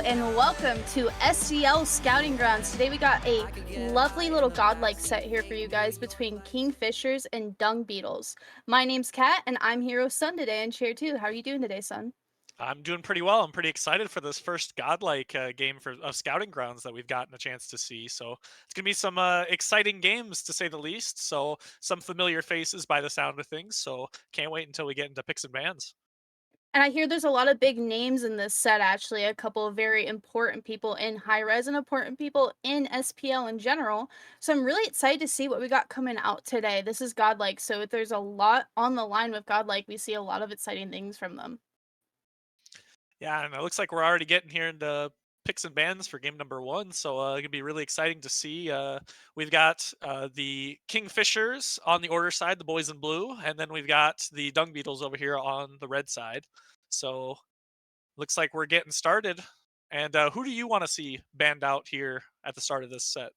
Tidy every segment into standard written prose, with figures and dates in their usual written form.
and welcome to SCL Scouting Grounds. Today we got a lovely little godlike set here for you guys between Fshers and Dungbeetles. My name's Kat, and I'm Hero Sun today in Chair 2. How are you doing today, Sun? I'm doing pretty well. I'm pretty excited for this first godlike game of scouting grounds that we've gotten a chance to see. So it's gonna be some exciting games to say the least. So some familiar faces by the sound of things. So can't wait until we get into picks and bans. And I hear there's a lot of big names in this set, actually. A couple of very important people in high res and important people in SPL in general. So I'm really excited to see what we got coming out today. This is Godlike, so if there's a lot on the line with Godlike, we see a lot of exciting things from them. Yeah, and it looks like we're already getting here into picks and bans for game number one. So it can be really exciting to see. We've got the Kingfishers on the order side, the boys in blue, and then we've got the Dung Beetles over here on the red side. So looks like we're getting started. And who do you want to see banned out here at the start of this set?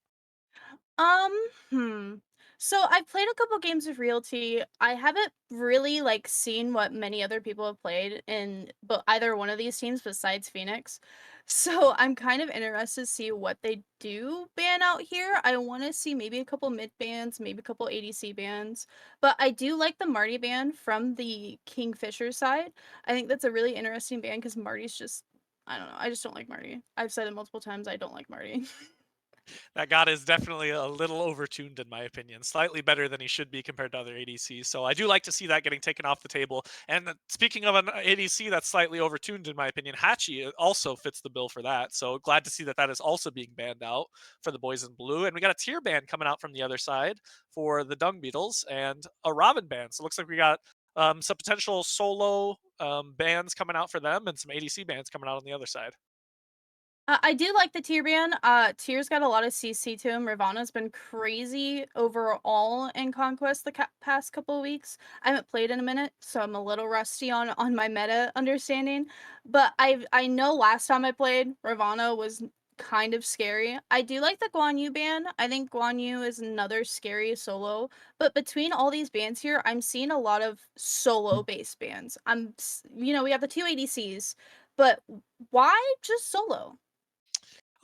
Um, hmm. So I've played a couple games of Realty. I haven't really seen what many other people have played in but either one of these teams besides Phoenix. So I'm kind of interested to see what they do ban out here. I want to see maybe a couple mid bans, maybe a couple ADC bans. But I do like the Marty ban from the Kingfisher side. I think that's a really interesting ban because Marty's just I don't know. I just don't like Marty. I've said it multiple times. I don't like Marty. That god is definitely a little overtuned in my opinion, slightly better than he should be compared to other ADCs. So I do like to see that getting taken off the table. And speaking of an ADC that's slightly overtuned in my opinion, Hachi also fits the bill for that. So glad to see that that is also being banned out for the boys in blue. And we got a tier ban coming out from the other side for the Dung Beetles and a Robin ban. So it looks like we got some potential solo bans coming out for them and some ADC bans coming out on the other side. I do like the tier ban. Tier's got a lot of CC to him. Ravana's been crazy overall in Conquest the past couple of weeks. I haven't played in a minute, so I'm a little rusty on my meta understanding. But I know last time I played, Ravana was kind of scary. I do like the Guan Yu ban. I think Guan Yu is another scary solo. But between all these bans here, I'm seeing a lot of solo based bans. We have the two ADCs, but why just solo?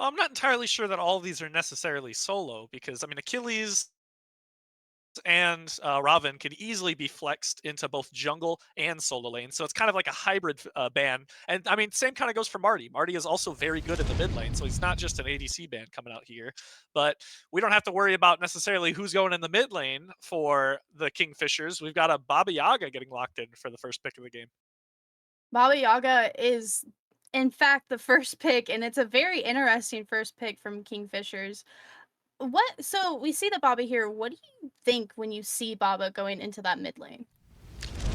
I'm not entirely sure that all of these are necessarily solo because I mean Achilles and Raven could easily be flexed into both jungle and solo lane, so it's kind of like a hybrid ban. And I mean, same kind of goes for Marty. Marty is also very good in the mid lane, so he's not just an ADC ban coming out here. But we don't have to worry about necessarily who's going in the mid lane for the Kingfishers. We've got a Baba Yaga getting locked in for the first pick of the game. Baba Yaga is, in fact, the first pick, and it's a very interesting first pick from Kingfishers. So we see the Baba here. What do you think when you see Baba going into that mid lane?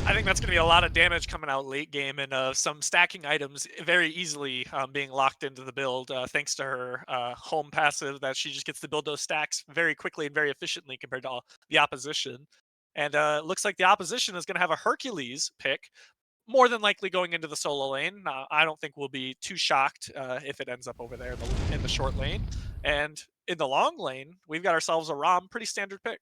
I think that's going to be a lot of damage coming out late game and some stacking items very easily being locked into the build thanks to her home passive that she just gets to build those stacks very quickly and very efficiently compared to the opposition. And looks like the opposition is going to have a Hercules pick, more than likely going into the solo lane. I don't think we'll be too shocked if it ends up over there in the short lane. And in the long lane, we've got ourselves a Rom, pretty standard pick.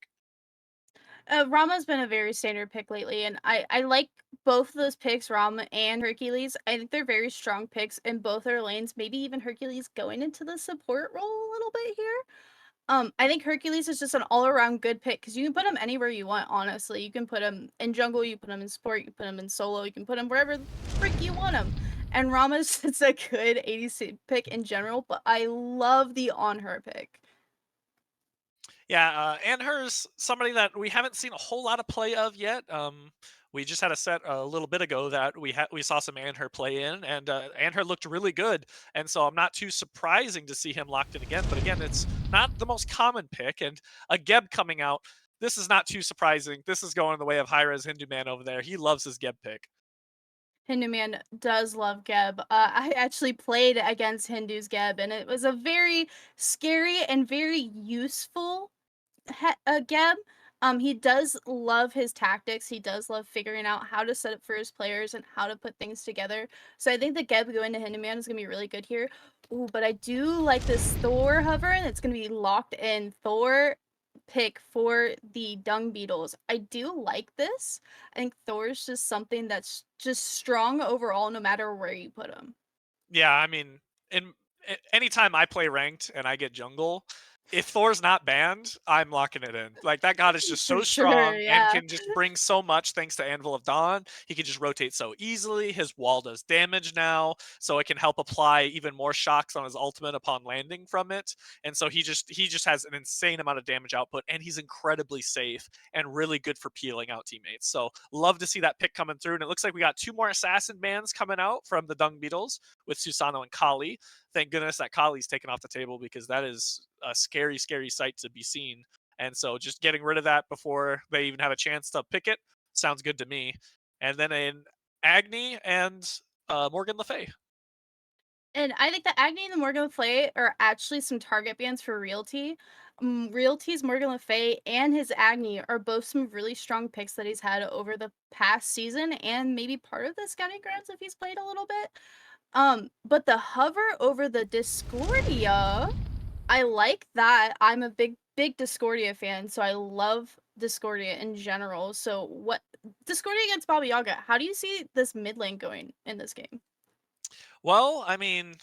Rama's been a very standard pick lately, and I like both of those picks, Rama and Hercules. I think they're very strong picks in both their lanes. Maybe even Hercules going into the support role a little bit here. I think Hercules is just an all-around good pick because you can put him anywhere you want, honestly. You can put him in jungle, you put him in support, you can put him in solo, you can put him wherever the frick you want him. And Rama's just a good ADC pick in general, but I love the on her pick. Yeah, and her's somebody that we haven't seen a whole lot of play of yet. We just had a set a little bit ago that we saw some and her play in, and her looked really good, and so I'm not too surprising to see him locked in again. But again, it's not the most common pick, and a Geb coming out. This is not too surprising. This is going the way of HiRezHinduman over there. He loves his Geb pick. HinduMan does love Geb. I actually played against Hindu's Geb, and it was a very scary and very useful Geb. He does love his tactics. He does love figuring out how to set up for his players and how to put things together. So I think the Geb going to HinduMan is gonna be really good here. Ooh, but I do like this Thor hover, and it's gonna be locked in. Thor pick for the Dung Beetles. I do like this. I think Thor's just something that's just strong overall, no matter where you put him. Yeah, I mean, in anytime I play ranked and I get jungle, if Thor's not banned, I'm locking it in. Like that god is just For so sure, strong and yeah. can just bring so much thanks to Anvil of Dawn. He can just rotate so easily. His wall does damage now, so it can help apply even more shocks on his ultimate upon landing from it. And so he just has an insane amount of damage output, and he's incredibly safe and really good for peeling out teammates. So love to see that pick coming through. And it looks like we got 2 more assassin bans coming out from the Dungbeetles with Susano and Kali. Thank goodness that Kali's taken off the table because that is a scary, scary sight to be seen. And so just getting rid of that before they even have a chance to pick it sounds good to me. And then an Agni and Morgan Le Fay. And I think that Agni and the Morgan Le Fay are actually some target bans for Realty. Realty's Morgan Le Fay and his Agni are both some really strong picks that he's had over the past season and maybe part of the scouting grounds if he's played a little bit. But the hover over the Discordia, I like that. I'm a big Discordia fan, so I love Discordia in general. So what Discordia against Baba Yaga, how do you see this mid lane going in this game? Well, I mean,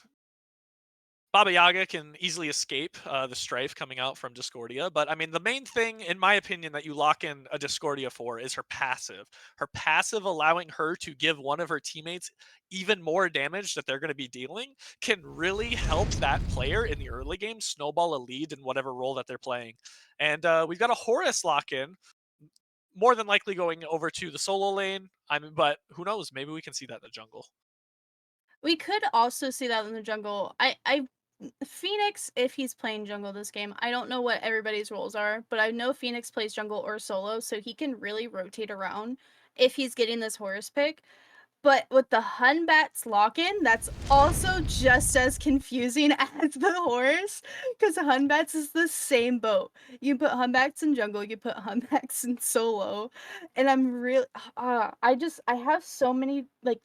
Baba Yaga can easily escape the strife coming out from Discordia, but I mean, the main thing, in my opinion, that you lock in a Discordia for is her passive. Her passive allowing her to give one of her teammates even more damage that they're going to be dealing can really help that player in the early game snowball a lead in whatever role that they're playing. And we've got a Horus lock in, more than likely going over to the solo lane. I mean, but who knows? Maybe we can see that in the jungle. We could also see that in the jungle. I Phoenix, if he's playing jungle this game, I don't know what everybody's roles are, but I know Phoenix plays jungle or solo, so he can really rotate around if he's getting this Horus pick. But with the Hunbat's lock-in, that's also just as confusing as the Horus, because Hunbats is the same boat. You put Hunbats in jungle, you put Hunbats in solo, and I'm really, I have so many like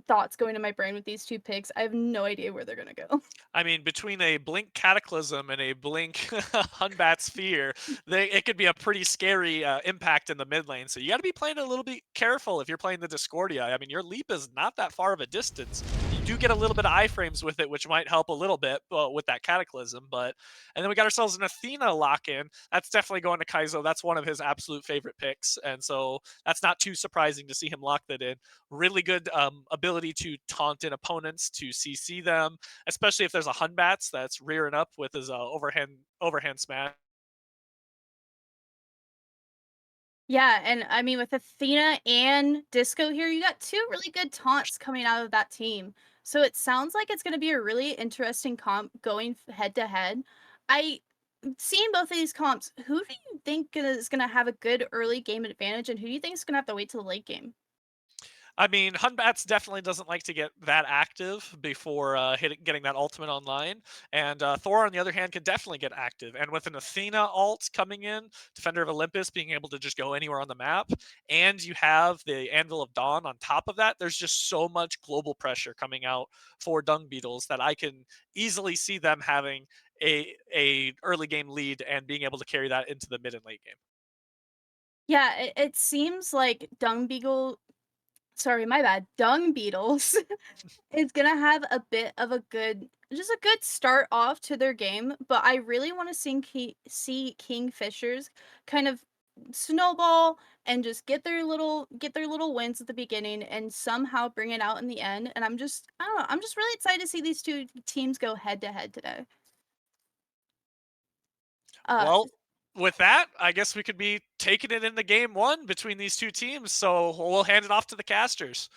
thoughts going in my brain with these two picks. I have no idea where they're gonna go. I mean, between a Blink Cataclysm and a Blink Hunbat Sphere, it could be a pretty scary impact in the mid lane. So you got to be playing a little bit careful if you're playing the Discordia. I mean, your leap is not that far of a distance. You do get a little bit of iframes with it, which might help a little bit with that Cataclysm. And then we got ourselves an Athena lock in. That's definitely going to Kaizo. That's one of his absolute favorite picks. And so that's not too surprising to see him lock that in. Really good ability to taunt in opponents, to CC them, especially if there's a Hunbats that's rearing up with his overhand smash. Yeah, and I mean with Athena and Disco here, you got two really good taunts coming out of that team. So it sounds like it's going to be a really interesting comp going head to head. I seeing both of these comps, who do you think is going to have a good early game advantage and who do you think is going to have to wait till the late game? I mean, Hunbats definitely doesn't like to get that active before getting that ultimate online. And Thor, on the other hand, can definitely get active. And with an Athena ult coming in, Defender of Olympus being able to just go anywhere on the map, and you have the Anvil of Dawn on top of that, there's just so much global pressure coming out for Dungbeetles that I can easily see them having a early game lead and being able to carry that into the mid and late game. Yeah, it seems like my bad, Dungbeetles is gonna have a bit of a good just a good start off to their game, but I really want to see Kingfishers kind of snowball and just get their little wins at the beginning and somehow bring it out in the end. And I don't know, I'm just really excited to see these two teams go head to head today. Uh Well, with that, I guess we could be taking it into game one between these two teams. So we'll hand it off to the casters.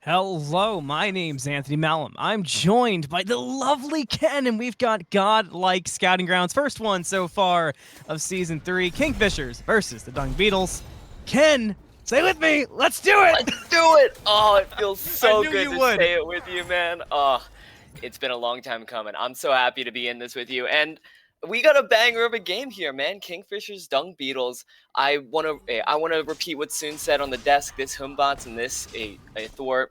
Hello, my name's AnthonyMalum. I'm joined by the lovely Ken, and we've got Godlike Scouting Grounds. First one so far of Season 3, Kingfishers versus the Dungbeetles. Ken, say with me, let's do it! Let's do it! Oh, it feels so knew good you to would. say it with you, man. Oh, it's been a long time coming. I'm so happy to be in this with you. And we got a banger of a game here, man. Kingfishers, Dungbeetles. I wanna repeat what Suun said on the desk. This Humbats and this a Thor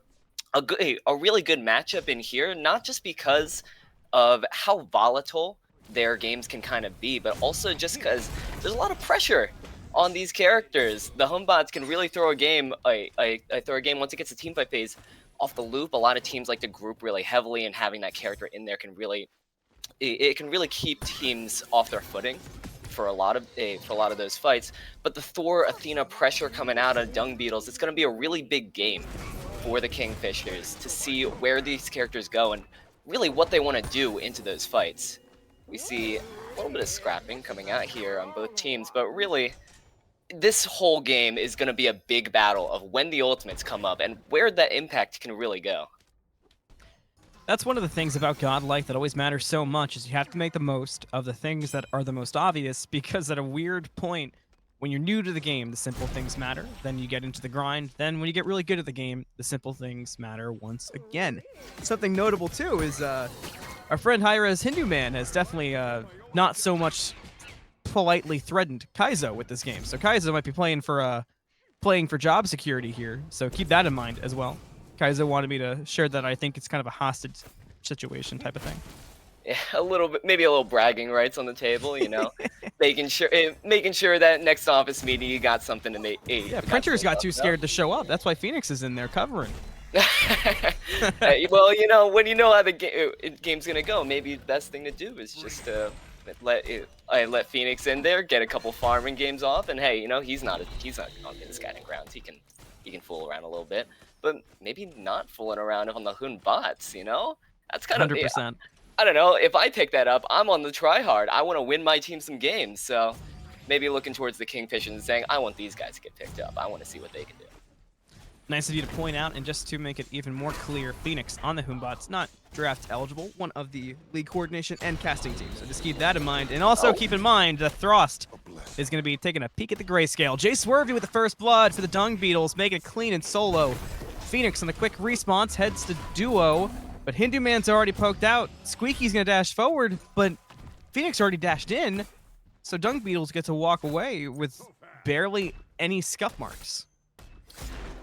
a really good matchup in here, not just because of how volatile their games can kind of be, but also just because there's a lot of pressure on these characters. The Humbots can really throw a game, throw a game once it gets to teamfight phase off the loop. A lot of teams like to group really heavily, and having that character in there can really, it can really keep teams off their footing for a lot of those fights. But the Thor Athena pressure coming out of Dungbeetles, it's going to be a really big game for the Kingfishers to see where these characters go and really what they want to do into those fights. We see a little bit of scrapping coming out here on both teams, but really this whole game is going to be a big battle of when the ultimates come up and where that impact can really go. That's one of the things about Godlike that always matters so much, is you have to make the most of the things that are the most obvious, because at a weird point, when you're new to the game, the simple things matter. Then you get into the grind. Then when you get really good at the game, the simple things matter once again. Something notable, too, is our friend HiRezHinduman has definitely not so much politely threatened Kaizo with this game. So Kaizo might be playing for job security here, so keep that in mind as well. Kaizo wanted me to share that I think it's kind of a hostage situation type of thing. Yeah, a little bit, maybe a little bragging rights on the table, you know, making sure that next office meeting you got something to make. Yeah, printers got too scared to show up. That's why Fenix is in there covering. Well, you know, when you know how the game's gonna go, maybe the best thing to do is just let Fenix in there, get a couple farming games off, and hey, you know, he's not on IttsKatt grounds. He can fool around a little bit, but maybe not fooling around on the Hun bots. You know, that's kind of 100%. I don't know. If I pick that up, I'm on the try hard. I want to win my team some games, so maybe looking towards the Kingfishers and saying, I want these guys to get picked up. I want to see what they can do. Nice of you to point out, and just to make it even more clear, Fenix on the Humbots, not draft eligible, one of the league coordination and casting teams. So just keep that in mind. And also keep in mind that Throst is going to be taking a peek at the grayscale. Jayswervy with the first blood for the Dungbeetles, making it clean and solo. Fenix on the quick response heads to duo, but Hinduman's already poked out. SqueaakyG's going to dash forward, but Fenix already dashed in, so Dungbeetles get to walk away with barely any scuff marks.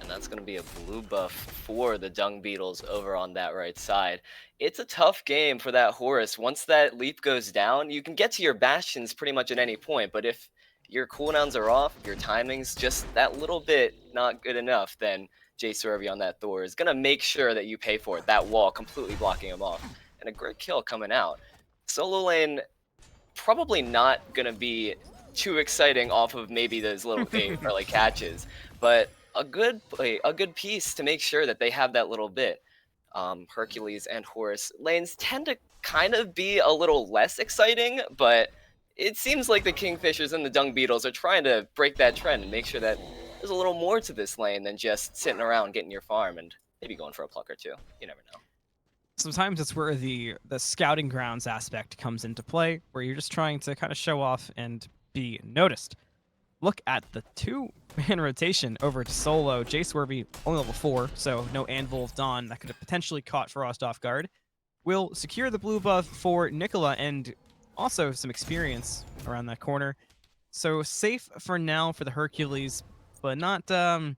That's going to be a blue buff for the Dungbeetles over on that right side. It's a tough game for that Horus. Once that leap goes down, you can get to your bastions pretty much at any point, but if your cooldowns are off, your timing's just that little bit not good enough, then Jayswervy on that Thor is going to make sure that you pay for it. That wall completely blocking him off. And a great kill coming out. Solo lane probably not going to be too exciting off of maybe those little early catches, but a good piece to make sure that they have that little bit. Hercules and Horus lanes tend to kind of be a little less exciting, but it seems like the Kingfishers and the Dungbeetles are trying to break that trend and make sure that there's a little more to this lane than just sitting around getting your farm and maybe going for a pluck or two. You never know. Sometimes it's where the scouting grounds aspect comes into play, where you're just trying to kind of show off and be noticed. Look at the two-man rotation over to solo. Jayswervy only level 4, so no Anvil of Dawn. That could have potentially caught Frost off guard. Will secure the blue buff for Nikola and also some experience around that corner. So safe for now for the Hercules, but not the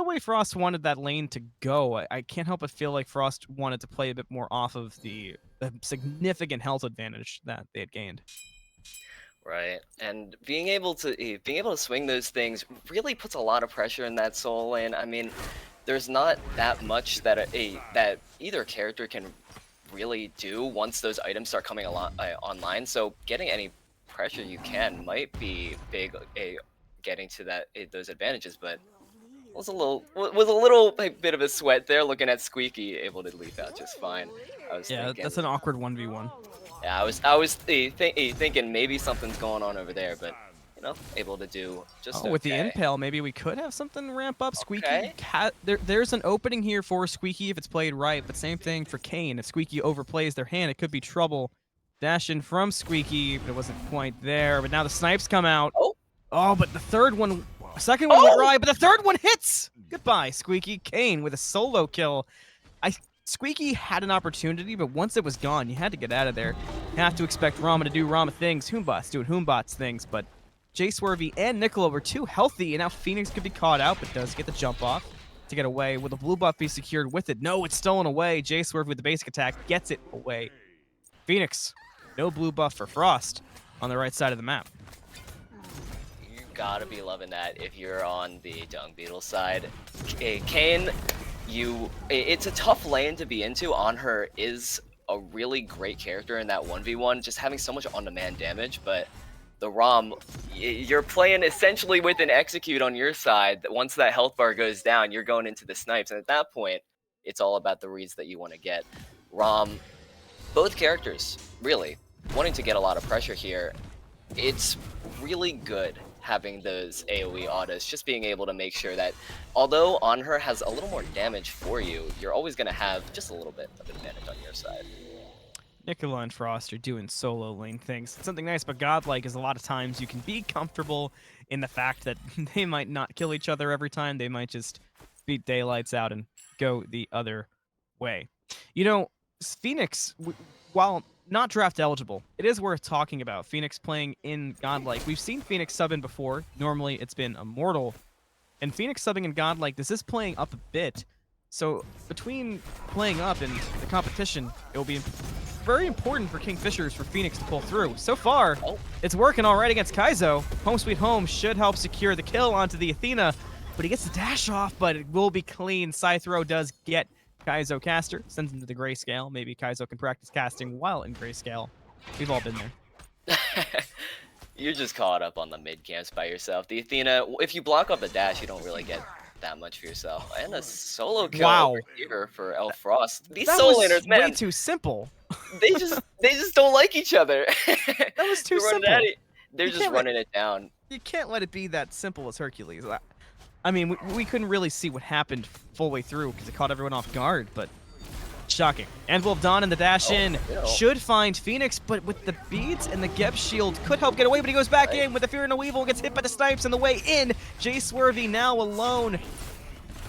way Frost wanted that lane to go. I can't help but feel like Frost wanted to play a bit more off of the significant health advantage that they had gained. Right, and being able to swing those things really puts a lot of pressure in that soul lane. I mean, there's not that much that that either character can really do once those items start coming online. So getting any pressure you can might be big. Getting to those advantages, but was a little bit of a sweat there looking at SqueaakyG able to leap out just fine. That's an awkward 1v1. Yeah, I was thinking maybe something's going on over there, but you know, able to do just with the impale, maybe we could have something ramp up. Okay. SqueaakyG, there's an opening here for SqueaakyG if it's played right, but same thing for Kane. If SqueaakyG overplays their hand, it could be trouble. Dash in from SqueaakyG, but it wasn't quite there. But now the snipes come out. Oh, but the second one went right, but the third one hits! Goodbye, SqueaakyG. Kane with a solo kill. SqueaakyG had an opportunity, but once it was gone, you had to get out of there. You have to expect Rama to do Rama things, Humbots doing Humbots things, but Jayswervy and Nikola were too healthy, and now Fenix could be caught out, but does get the jump off. to get away. Will the blue buff be secured with it? No, it's stolen away. Jayswervy with the basic attack gets it away. Fenix, no blue buff for Frost on the right side of the map. You gotta be loving that if you're on the Dungbeetle side. Kane, it's a tough lane to be into. On her is a really great character in that 1v1, just having so much on-demand damage, but the ROM, you're playing essentially with an execute on your side. Once that health bar goes down, you're going into the snipes, and at that point, it's all about the reads that you want to get. ROM, both characters, really, wanting to get a lot of pressure here. It's really good having those AoE autos, just being able to make sure that, although on her has a little more damage for you, you're always going to have just a little bit of advantage on your side. Nikola and Frost are doing solo lane things. Something nice about Godlike is a lot of times you can be comfortable in the fact that they might not kill each other every time. They might just beat daylights out and go the other way. You know, Fenix, while not draft eligible, it is worth talking about. Fenix playing in Godlike. We've seen Fenix sub in before. Normally it's been Immortal. And Fenix subbing in Godlike, this is playing up a bit. So between playing up and the competition, it will be very important for Fshers for Fenix to pull through. So far, it's working all right against Kaizo. Home Sweet Home should help secure the kill onto the Athena, but he gets the dash off, but it will be clean. Psythro does get KaizoCaster, sends him to the grayscale. Maybe Kaizo can practice casting while in grayscale. We've all been there. You're just caught up on the mid camps by yourself. The Athena, if you block up the dash, you don't really get that much for yourself. And a solo kill over here for El Frost. These solo laners, man, way too simple. they just don't like each other. That was too simple. They're just running it down. You can't let it be that simple as Hercules. I mean, we couldn't really see what happened full way through because it caught everyone off guard, but shocking. Anvil of Dawn and the dash in should find Fenix, but with the beads and the Geb shield could help get away, but he goes back in with the Fear and the Weevil, gets hit by the snipes on the way in. Jayswervy now alone.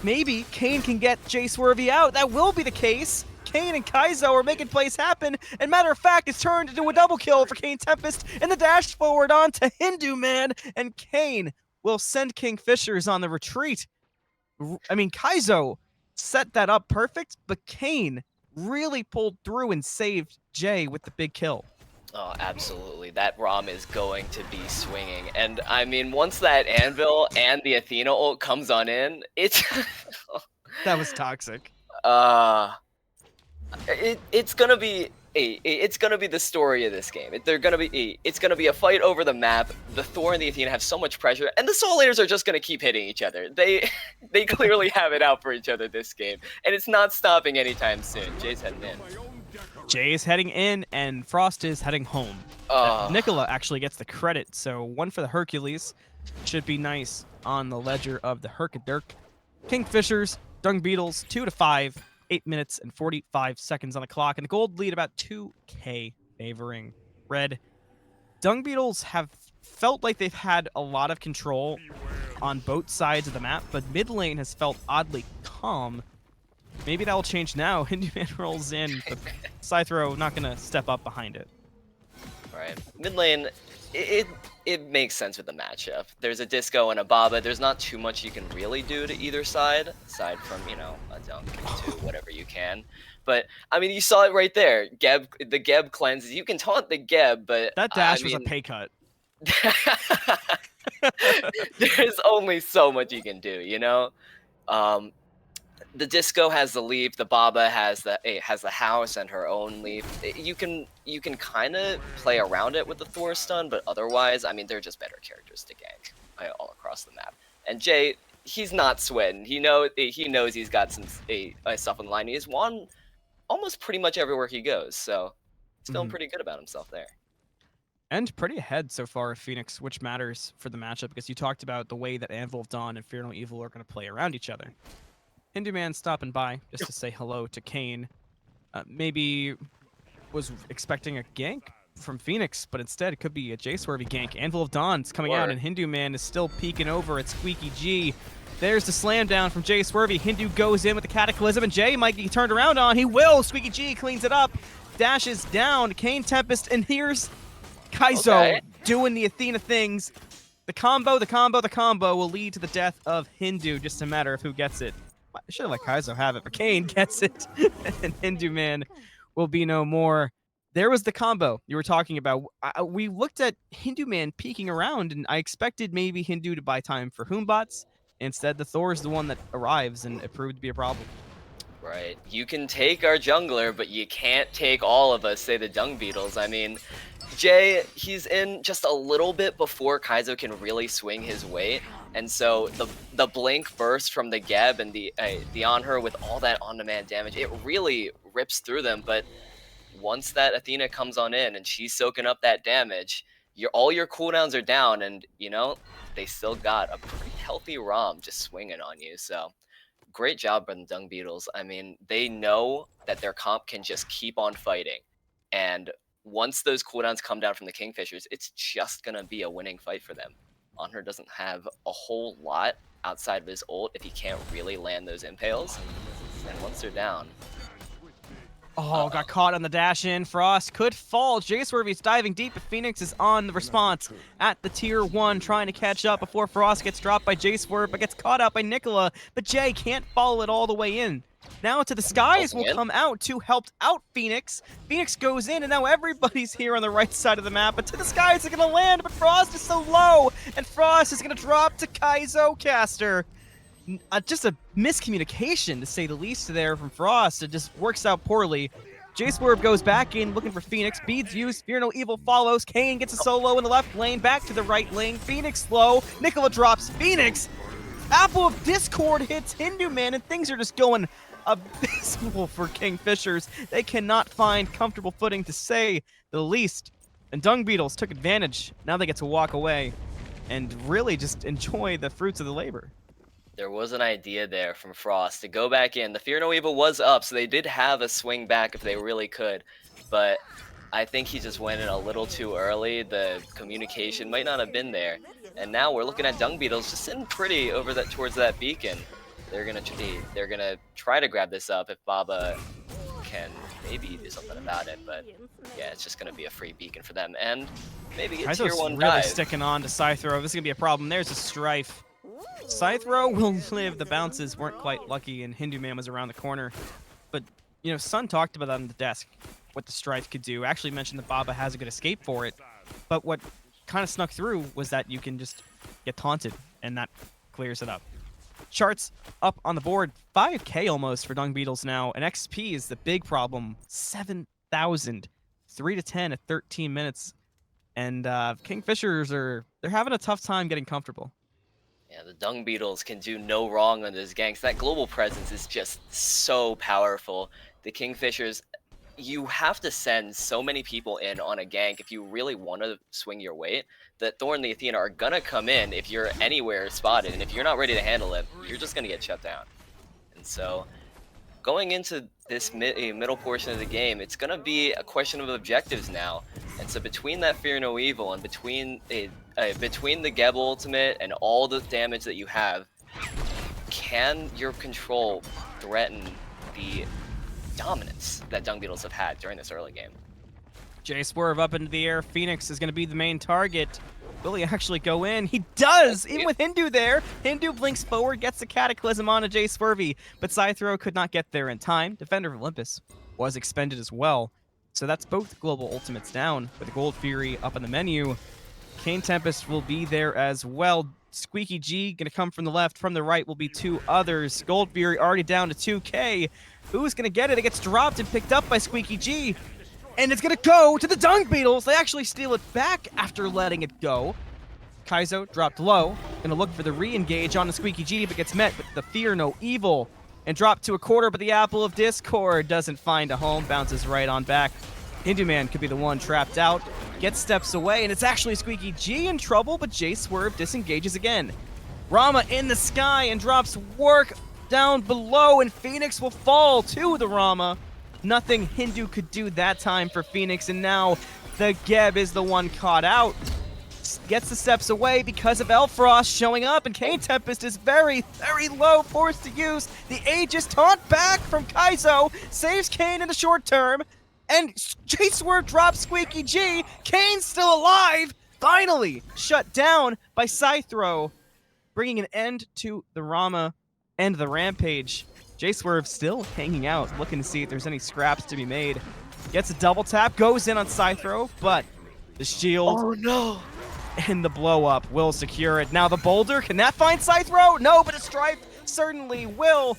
Maybe Kane can get Jayswervy out. That will be the case. Kane and Kaizo are making plays happen, and matter of fact, it's turned into a double kill for KaneTempest, and the dash forward onto HiRezHinduman, and Kane will send Fshers on the retreat. I mean, Kaizo set that up perfect, but Kane really pulled through and saved Jay with the big kill. Oh, absolutely. That ROM is going to be swinging. And I mean, once that Anvil and the Athena ult comes on in, it's... That was toxic. It's gonna be the story of this game. It's gonna be a fight over the map. The Thor and the Athena have so much pressure, and the Soul Laners are just gonna keep hitting each other. They clearly have it out for each other this game, and it's not stopping anytime soon. Jay's heading in. Jay is heading in, and Frost is heading home. Nikola actually gets the credit, so one for the Hercules. Should be nice on the ledger of the Herkadirk. Fshers, Dungbeetles, 2-5. 8 minutes and 45 seconds on the clock, and the gold lead about 2K favoring red. Dungbeetles have felt like they've had a lot of control on both sides of the map, but mid lane has felt oddly calm. Maybe that will change now. HiRezHinduman rolls in, but Psythro not going to step up behind it. Right. Mid lane, it makes sense with the matchup. There's a Disco and a Baba. There's not too much you can really do to either side, aside from, you know, a dunk to whatever you can. But, I mean, you saw it right there. The Geb cleanses. You can taunt the Geb, but... That dash was a pay cut. There's only so much you can do, you know? The Disco has the leaf, the Baba has the house and her own leaf. You can kind of play around it with the Thor stun, but otherwise, I mean, they're just better characters to gank all across the map. And Jay, he's not sweating. He knows he's got some stuff on the line. He's won almost pretty much everywhere he goes, so he's feeling pretty good about himself there. And pretty ahead so far of Fenix, which matters for the matchup, because you talked about the way that Anvil of Dawn and Fear No Evil are going to play around each other. HiRezHinduman stopping by just to say hello to Kane. Maybe was expecting a gank from Fenix, but instead it could be a Jayswervy gank. Anvil of Dawn's coming out, and HiRezHinduman is still peeking over at SqueaakyG. There's the slam down from Jayswervy. Hindu goes in with the Cataclysm, and Jay might be turned around on. He will. SqueaakyG cleans it up, dashes down. KaneTempest, and here's Kaizo doing the Athena things. The combo will lead to the death of Hindu. Just a matter of who gets it. I should have let Kaizo have it, but Kane gets it, and HinduMan will be no more. There was the combo you were talking about. We looked at HinduMan peeking around, and I expected maybe Hindu to buy time for Hoombots. Instead, the Thor is the one that arrives, and it proved to be a problem. Right. You can take our jungler, but you can't take all of us, say the Dungbeetles. I mean, Jay, he's in just a little bit before Kaizo can really swing his weight. And so the blink burst from the Geb and the on her with all that on-demand damage, it really rips through them. But once that Athena comes on in and she's soaking up that damage, all your cooldowns are down, and you know, they still got a pretty healthy ROM just swinging on you. So great job by the Dungbeetles. I mean, they know that their comp can just keep on fighting. And once those cooldowns come down from the Kingfishers, it's just going to be a winning fight for them. Onher doesn't have a whole lot outside of his ult if he can't really land those impales. And once they're down... Oh, got caught on the dash in. Frost could fall. Jayswervy's diving deep, but Fenix is on the response at the tier 1, trying to catch up before Frost gets dropped by Jayswervy, but gets caught out by Nikola. But Jay can't follow it all the way in. Now to the skies will come out to help out Fenix. Fenix goes in, and now everybody's here on the right side of the map. But to the skies is going to land, but Frost is so low, and Frost is going to drop to KaizoCaster. Just a miscommunication, to say the least, there from Frost. It just works out poorly. Jayswervy goes back in, looking for Fenix. Beads used. Fear No Evil follows. Kane gets a solo in the left lane. Back to the right lane. Fenix low. Nikola drops Fenix. Apple of Discord hits HinduMan, and things are just going abysmal for Kingfishers. They cannot find comfortable footing, to say the least. And Dungbeetles took advantage. Now they get to walk away and really just enjoy the fruits of the labor. There was an idea there from Frost to go back in. The Fear No Evil was up, so they did have a swing back if they really could. But I think he just went in a little too early. The communication might not have been there. And now we're looking at Dungbeetles just sitting pretty over that towards that beacon. They're gonna try to grab this up if Baba can maybe do something about it. But yeah, it's just gonna be a free beacon for them, and maybe a tier 1 really dive. sticking on to Psythro. This is gonna be a problem. There's a Strife. Psythro will live. The bounces weren't quite lucky, and HinduMan was around the corner. But, you know, Suun talked about that on the desk, what the Strife could do. Actually mentioned that Baba has a good escape for it. But what kind of snuck through was that you can just get taunted, and that clears it up. Charts up on the board. 5K almost for Dungbeetles now, and XP is the big problem. 7,000. 3-10 at 13 minutes. And Kingfishers they're having a tough time getting comfortable. Yeah, the Dungbeetles can do no wrong on those ganks. That global presence is just so powerful. The Kingfishers, you have to send so many people in on a gank if you really want to swing your weight. The Thor and the Athena are gonna come in if you're anywhere spotted, and if you're not ready to handle it, you're just gonna get shut down. And so, going into this middle portion of the game, it's gonna be a question of objectives now. And so between that Fear No Evil and between the Geb ultimate and all the damage that you have, can your control threaten the dominance that Dungbeetles have had during this early game? Jayswervy up into the air. Fenix is going to be the main target. Will he actually go in? He does! Even with Hindu there. Hindu blinks forward, gets the Cataclysm on a Jayswervy, but Psythro could not get there in time. Defender of Olympus was expended as well. So that's both global ultimates down, with the Gold Fury up in the menu. KaneTempest will be there as well. SqueaakyG going to come from the left. From the right will be 2 others. Gold Fury already down to 2K. Who's going to get it? It gets dropped and picked up by SqueaakyG. And it's going to go to the Dungbeetles. They actually steal it back after letting it go. Kaizo dropped low. Going to look for the re-engage on the SqueaakyG, but gets met with the Fear No Evil. And dropped to a quarter, but the Apple of Discord doesn't find a home. Bounces right on back. HinduMan could be the one trapped out. Gets steps away, and it's actually SqueaakyG in trouble, but Jayswervy disengages again. Rama in the sky and drops work down below, and Fenix will fall to the Rama. Nothing Hindu could do that time for Fenix, and now the Geb is the one caught out. Gets the steps away because of Elfrost showing up, and KaneTempest is very, very low, forced to use the Aegis taunt back from Kaizo, saves Kane in the short term, and Jayswervy drops SqueaakyG. Kane's still alive, finally shut down by Psythro, bringing an end to the Rama. end the rampage. Jayswervy still hanging out, looking to see if there's any scraps to be made. Gets a double tap, goes in on Psythro, but the shield and the blow up will secure it. Now the boulder, can that find Psythro? No, but a stripe certainly will.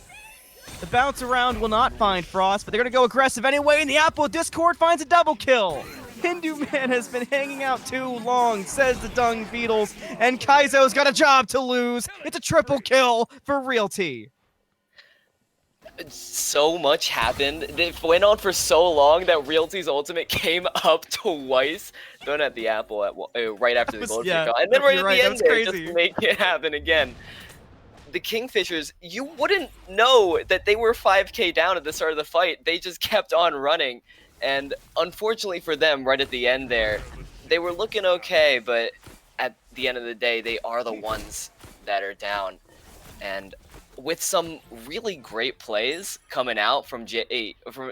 The bounce around will not find Frost, but they're going to go aggressive anyway, and the Apple Discord finds a double kill. HiRezHinduman has been hanging out too long, says the Dungbeetles, and Kaizo's got a job to lose. It's a triple kill for Realty. So much happened. It went on for so long that Realty's ultimate came up twice, throwing at the Apple at, right after the gold kick, and then right at the end there, just to make it happen again. The Kingfishers, you wouldn't know that they were 5k down at the start of the fight. They just kept on running, and unfortunately for them, right at the end there, they were looking okay, but at the end of the day, they are the ones that are down. And with some really great plays coming out from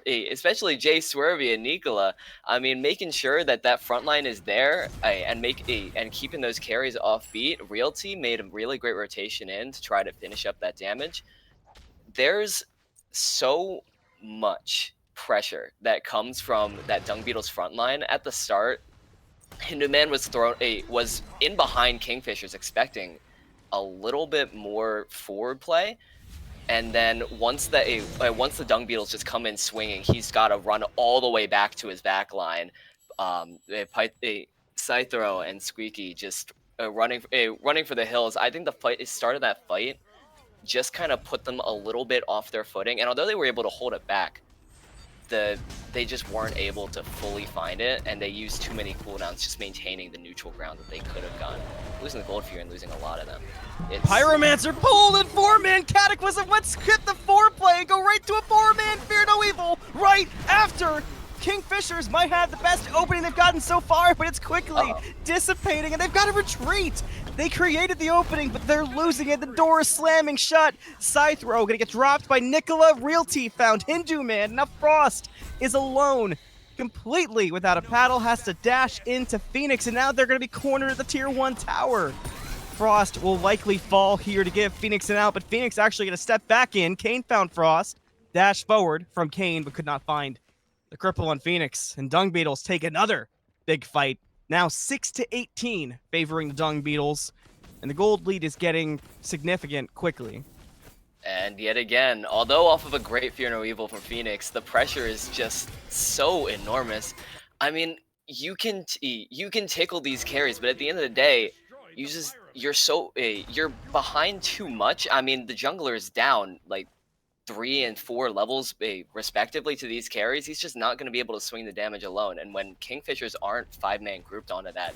especially Jayswervy and Nikola, I mean, making sure that that front line is there and keeping those carries off beat. Realty made a really great rotation in to try to finish up that damage. There's so much pressure that comes from that Dungbeetles front line at the start. HiRezHinduman was in behind Kingfishers, expecting a little bit more forward play, and then once the Dungbeetles just come in swinging, he's got to run all the way back to his back line. Psythro and SqueaakyG just running for the hills. I think the start of that fight just kind of put them a little bit off their footing, and although they were able to hold it back, they just weren't able to fully find it, and they used too many cooldowns just maintaining the neutral ground that they could have gone. Losing the Gold Fury and losing a lot of them. Pyromancer pulled in 4-man Cataclysm. Let's skip the 4-play and go right to a 4-man Fear No Evil right after. Kingfishers might have the best opening they've gotten so far, but it's quickly dissipating, and they've got to retreat. They created the opening, but they're losing it. The door is slamming shut. Psythro gonna get dropped by Nikola. Realty found HiRezHinduman. Now Frost is alone, completely without a paddle, has to dash into Fenix, and now they're gonna be cornered at the tier 1 tower. Frost will likely fall here to give Fenix an out, but Fenix actually gonna step back in. Kane found Frost, dash forward from Kane, but could not find the cripple on Fenix, and Dungbeetles take another big fight. Now 6-18 favoring the Dungbeetles, and the gold lead is getting significant quickly. And yet again, although off of a great Fear No Evil from Fenix, the pressure is just so enormous. I mean, you can tickle these carries, but at the end of the day, you're behind too much. I mean, the jungler is down like 3 and 4 levels respectively to these carries. He's just not going to be able to swing the damage alone, and when Kingfishers aren't 5-man grouped onto that,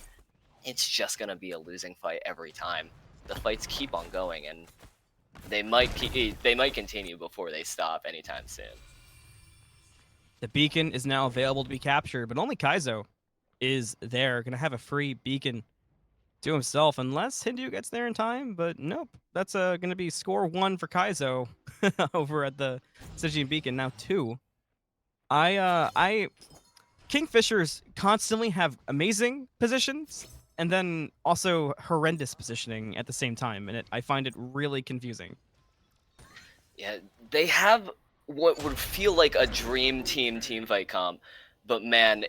it's just going to be a losing fight every time. The fights keep on going, and they might continue before they stop anytime soon. The beacon is now available to be captured, but only Kaizo is there, going to have a free beacon to himself, unless Hindu gets there in time, but nope. That's going to be score 1 for Kaizo over at the Stygian Beacon, now 2. Kingfishers constantly have amazing positions, and then also horrendous positioning at the same time, and I find it really confusing. Yeah, they have what would feel like a dream teamfight comp, but man,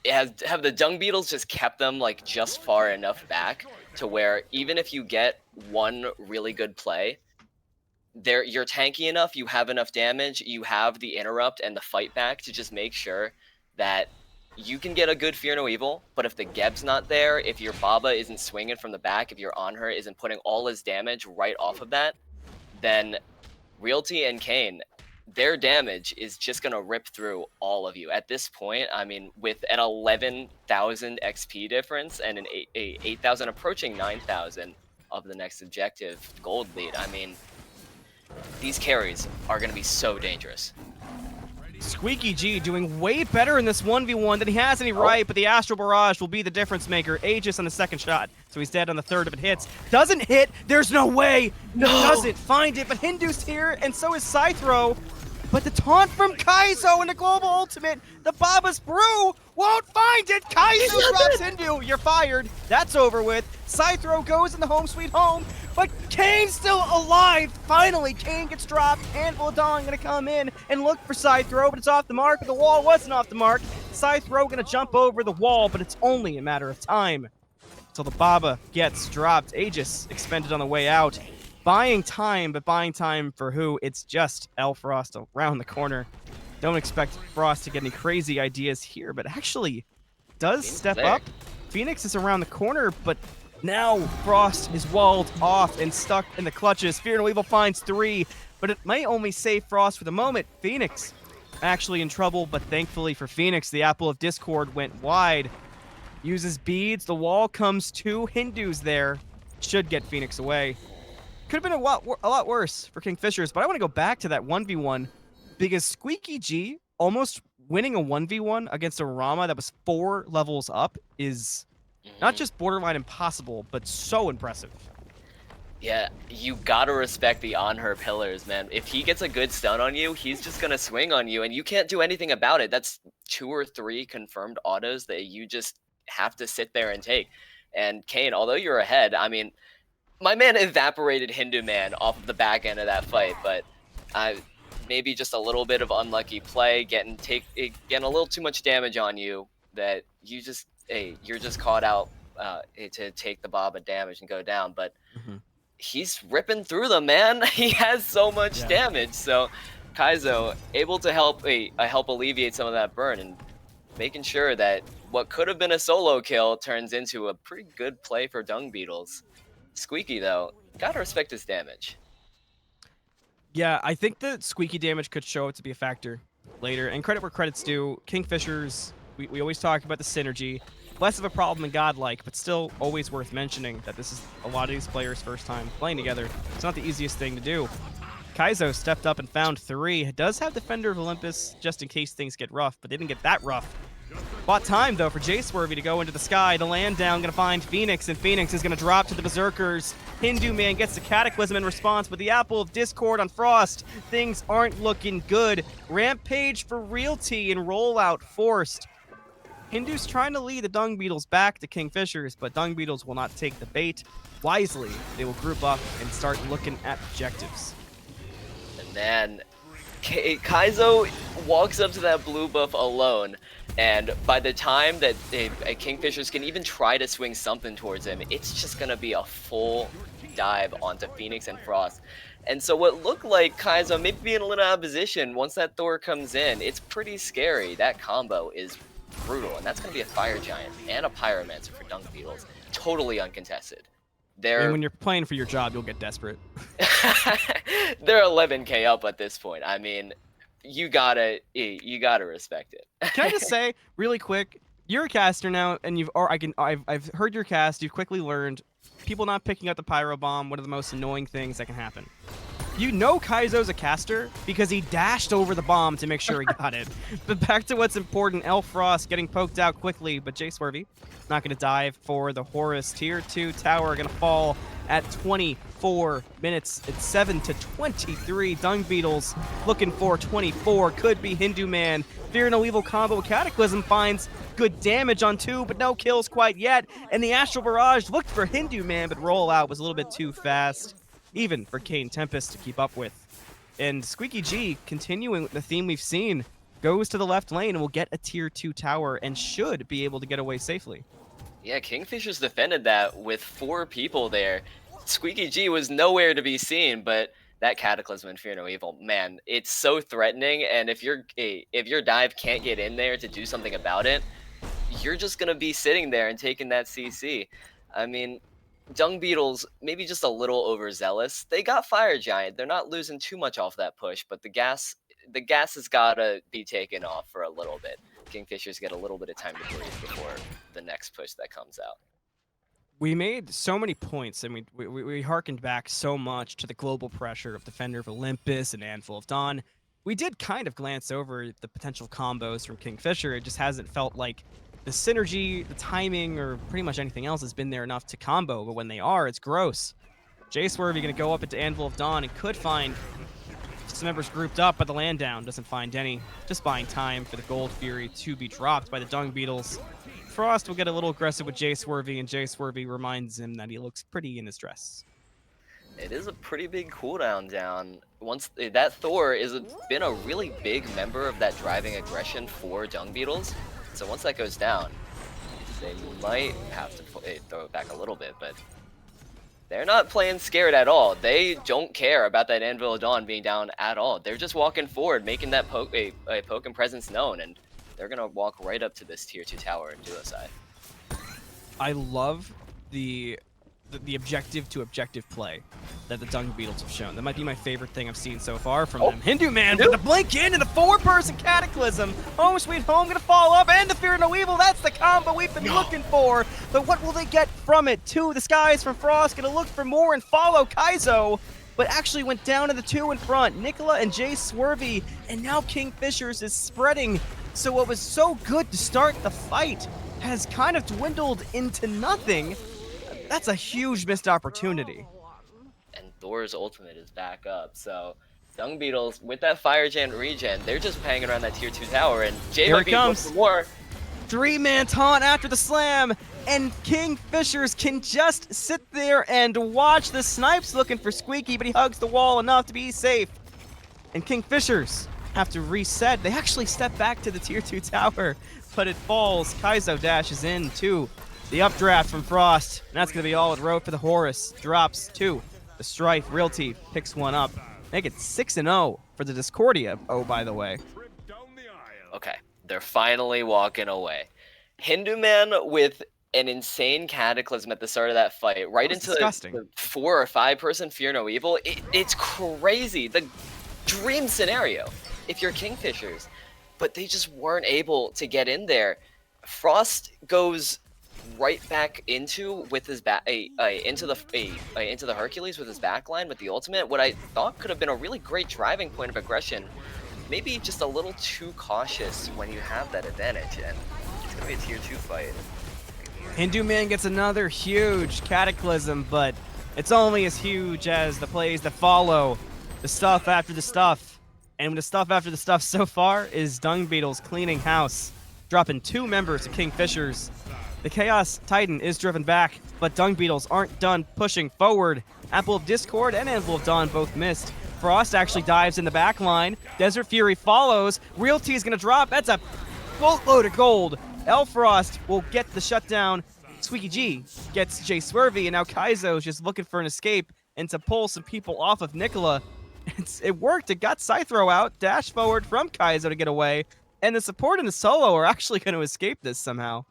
have the Dungbeetles just kept them like just far enough back to where even if you get one really good play, you're tanky enough, you have enough damage, you have the interrupt and the fight back to just make sure that you can get a good Fear No Evil. But if the Geb's not there, if your Baba isn't swinging from the back, if your On Her isn't putting all his damage right off of that, then Realty and Kane, their damage is just going to rip through all of you. At this point, I mean, with an 11,000 XP difference and an 8,000 approaching 9,000 of the next objective gold lead, I mean, these carries are going to be so dangerous. SqueaakyG doing way better in this 1v1 than he has any right, but the Astral Barrage will be the difference maker. Aegis on the second shot, so he's dead on the third if it hits. Doesn't hit, there's no way. No. Doesn't find it, but Hindu's here, and so is Psythro. But the taunt from Kaizo and the global ultimate, the Baba's Brew won't find it. Kaizo drops Hindu. You're fired. That's over with. Psythro goes in the home sweet home. but Kane's still alive. Finally, Kane gets dropped. Anvil of Dawn gonna come in and look for Psythro, but it's off the mark. But the wall wasn't off the mark. Psythro gonna jump over the wall, but it's only a matter of time until the Baba gets dropped. Aegis expended on the way out. Buying time, but buying time for who? It's just Frost around the corner. Don't expect Frost to get any crazy ideas here, but actually does step up. Fenix is around the corner, but now Frost is walled off and stuck in the clutches. Fear No Evil finds 3, but it may only save Frost for the moment. Fenix actually in trouble, but thankfully for Fenix, the Apple of Discord went wide. Uses beads, the wall comes 2 Hindus there. Should get Fenix away. Could have been a lot worse for Fshers, but I want to go back to that 1v1 because SqueaakyG almost winning a 1v1 against a Rama that was 4 levels up is not just borderline impossible, but so impressive. Yeah, you gotta respect the on her pillars, man. If he gets a good stun on you, he's just gonna swing on you, and you can't do anything about it. That's 2 or 3 confirmed autos that you just have to sit there and take. And Kane, although you're ahead, I mean, my man evaporated HiRezHinduman off of the back end of that fight, but maybe just a little bit of unlucky play, getting a little too much damage on you that you just you're just caught out to take the Baba damage and go down. But he's ripping through them, man. He has so much damage. So Kaizo able to help alleviate some of that burn and making sure that what could have been a solo kill turns into a pretty good play for Dungbeetles. Squeaky though, gotta respect his damage. Yeah, I think the Squeaky damage could show up to be a factor later. And credit where credit's due. Fshers, we always talk about the synergy. Less of a problem than Godlike, but still always worth mentioning that this is a lot of these players' first time playing together. It's not the easiest thing to do. Kaizo stepped up and found 3. It does have Defender of Olympus just in case things get rough, but they didn't get that rough. Bought time, though, for Jayswervy to go into the sky. The land down, going to find Fenix, and Fenix is going to drop to the Berserkers. HiRezHinduman gets the Cataclysm in response, but the Apple of Discord on Frost. Things aren't looking good. Rampage for Realty and rollout forced. Hindu's trying to lead the Dungbeetles back to Fshers, but Dungbeetles will not take the bait. Wisely, they will group up and start looking at objectives. And then Kaizo walks up to that blue buff alone, and by the time that Fshers can even try to swing something towards him, it's just gonna be a full dive onto Fenix and Frost. And so what looked like Kaizo maybe being a little out of position, once that Thor comes in, it's pretty scary. That combo is brutal, and that's gonna be a Fire Giant and a Pyromancer for Dungbeetles. Totally uncontested. And when you're playing for your job, you'll get desperate. They're 11k up at this point. I mean, you gotta respect it. Can I just say really quick, you're a caster now, and I've heard your cast. You've quickly learned people not picking up the pyro bomb. One of the most annoying things that can happen. You know Kaizo's a caster because he dashed over the bomb to make sure he got it. But back to what's important, Frost getting poked out quickly, but Jayswervy not going to dive for the Horus. Tier 2 tower going to fall at 24 minutes. It's 7-23. Dungbeetles looking for 24. Could be HiRezHinduman. Fear No Evil combo. Cataclysm finds good damage on 2, but no kills quite yet. And the Astral Barrage looked for HiRezHinduman, but rollout was a little bit too fast, even for KaneTempest to keep up with. And SqueaakyG, continuing the theme we've seen, goes to the left lane and will get a tier 2 tower and should be able to get away safely. Yeah, Kingfisher's defended that with 4 people there. SqueaakyG was nowhere to be seen, but that Cataclysm and Fear No Evil, man, it's so threatening, and if your dive can't get in there to do something about it, you're just gonna be sitting there and taking that CC. I mean, Dungbeetles, maybe just a little overzealous. They got Fire Giant. They're not losing too much off that push, but the gas has gotta be taken off for a little bit. Kingfishers get a little bit of time to breathe before the next push that comes out. We made so many points, and we harkened back so much to the global pressure of Defender of Olympus and Anvil of Dawn. We did kind of glance over the potential combos from Kingfisher. It just hasn't felt like the synergy, the timing, or pretty much anything else has been there enough to combo, but when they are, it's gross. Jayswervy going to go up into Anvil of Dawn and could find some members grouped up, but the land down doesn't find any. Just buying time for the Gold Fury to be dropped by the Dungbeetles. Frost will get a little aggressive with Jayswervy, and Jayswervy reminds him that he looks pretty in his dress. It is a pretty big cooldown down. Once that Thor been a really big member of that driving aggression for Dungbeetles. So once that goes down, they might have to throw it back a little bit, but they're not playing scared at all. They don't care about that Anvil of Dawn being down at all. They're just walking forward, making that poke and presence known, and they're gonna walk right up to this tier 2 tower and duocide. I love the objective to objective play that the Dungbeetles have shown. That might be my favorite thing I've seen so far from them. HiRezHinduman with the blink in and the 4-person cataclysm. Home sweet home gonna fall up, and the Fear No Evil. That's the combo we've been looking for. But what will they get from it? 2 the skies from Frost, gonna look for more and follow Kaizo, but actually went down to the 2 in front. Nikola and Jayswervy, and now Fshers is spreading. So what was so good to start the fight has kind of dwindled into nothing. That's a huge missed opportunity. And Thor's ultimate is back up, so Dungbeetles, with that fire gen regen, they're just hanging around that tier 2 tower, and Here it Jayswervy comes. for more. 3-man taunt after the slam, and Fshers can just sit there and watch. The Snipes looking for Squeaky, but he hugs the wall enough to be safe. And Fshers have to reset. They actually step back to the tier 2 tower, but it falls. Kaizo dashes in too. The updraft from Frost, and that's going to be all it wrote for the Horus. Drops 2. The Strife, Realty picks one up. Make it 6-0 for the Discordia, oh, by the way. Okay, they're finally walking away. HiRezHinduman with an insane cataclysm at the start of that fight, right into the 4 or 5-person Fear No Evil. It's crazy. The dream scenario if you're Fshers, but they just weren't able to get in there. Frost goes right back into with his into the Hercules with his backline with the ultimate. What I thought could have been a really great driving point of aggression, maybe just a little too cautious when you have that advantage, and it's gonna be a tier 2 fight. HiRezHinduman gets another huge cataclysm, but it's only as huge as the plays that follow. The stuff after the stuff, and the stuff after the stuff so far is Dungbeetles cleaning house, dropping 2 members of Fshers. The Chaos Titan is driven back, but Dungbeetles aren't done pushing forward. Apple of Discord and Anvil of Dawn both missed. Frost actually dives in the back line. Desert Fury follows. Realty is going to drop. That's a boatload of gold. Elfrost will get the shutdown. SqueaakyG gets Jayswervy, and now Kaizo is just looking for an escape and to pull some people off of Nikola. It worked. It got Psythro out. Dash forward from Kaizo to get away. And the support and the solo are actually going to escape this somehow.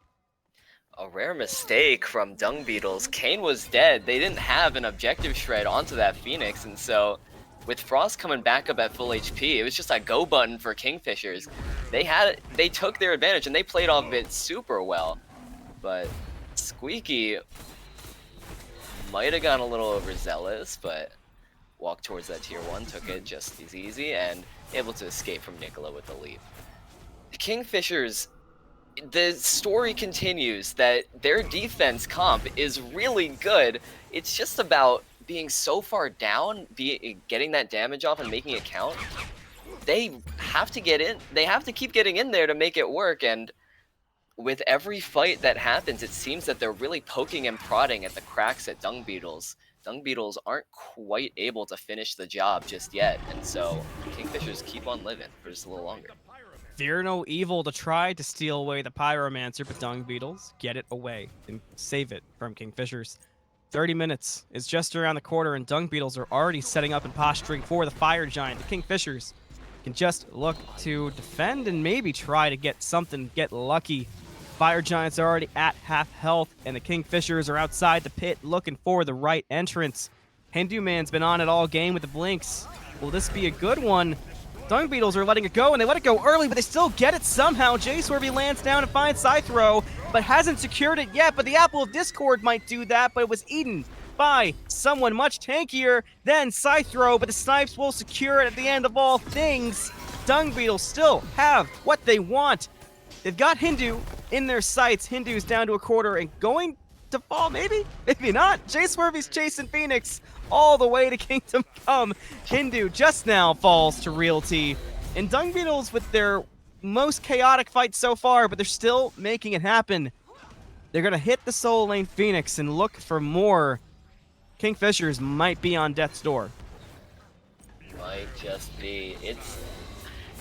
A rare mistake from Dungbeetles. Kane was dead. They didn't have an objective shred onto that Fenix, and so with Frost coming back up at full HP, it was just a go button for Fshers. They took their advantage and they played off of it super well. But Squeaky might have gone a little overzealous, but walked towards that tier 1, took it just as easy, and able to escape from Nikola with the leap. Fshers, the story continues that their defense comp is really good. It's just about being so far down, getting that damage off and making it count. They have to get in. They have to keep getting in there to make it work, and with every fight that happens, it seems that they're really poking and prodding at the cracks at Dungbeetles. Dungbeetles aren't quite able to finish the job just yet, and so Fshers keep on living for just a little longer. Fear No Evil to try to steal away the Pyromancer, but Dungbeetles get it away and save it from Fshers. 30 minutes is just around the corner, and Dungbeetles are already setting up and posturing for the Fire Giant. The Fshers can just look to defend and maybe try to get something, get lucky. Fire Giants are already at half health, and the Fshers are outside the pit looking for the right entrance. HiRezHinduman's been on it all game with the blinks. Will this be a good one? Dungbeetles are letting it go, and they let it go early, but they still get it somehow. Jayswervy lands down and finds Psythro, but hasn't secured it yet. But the Apple of Discord might do that, but it was eaten by someone much tankier than Psythro, but the Snipes will secure it at the end of all things. Dungbeetles still have what they want. They've got Hindu in their sights. Hindu's down to a quarter and going to fall, maybe? Maybe not. Jayswervy's chasing Fenix all the way to Kingdom Come. Hindu just now falls to Realty. And Dungbeetles with their most chaotic fight so far, but they're still making it happen. They're going to hit the solo lane Fenix and look for more. Kingfishers might be on death's door. Might just be.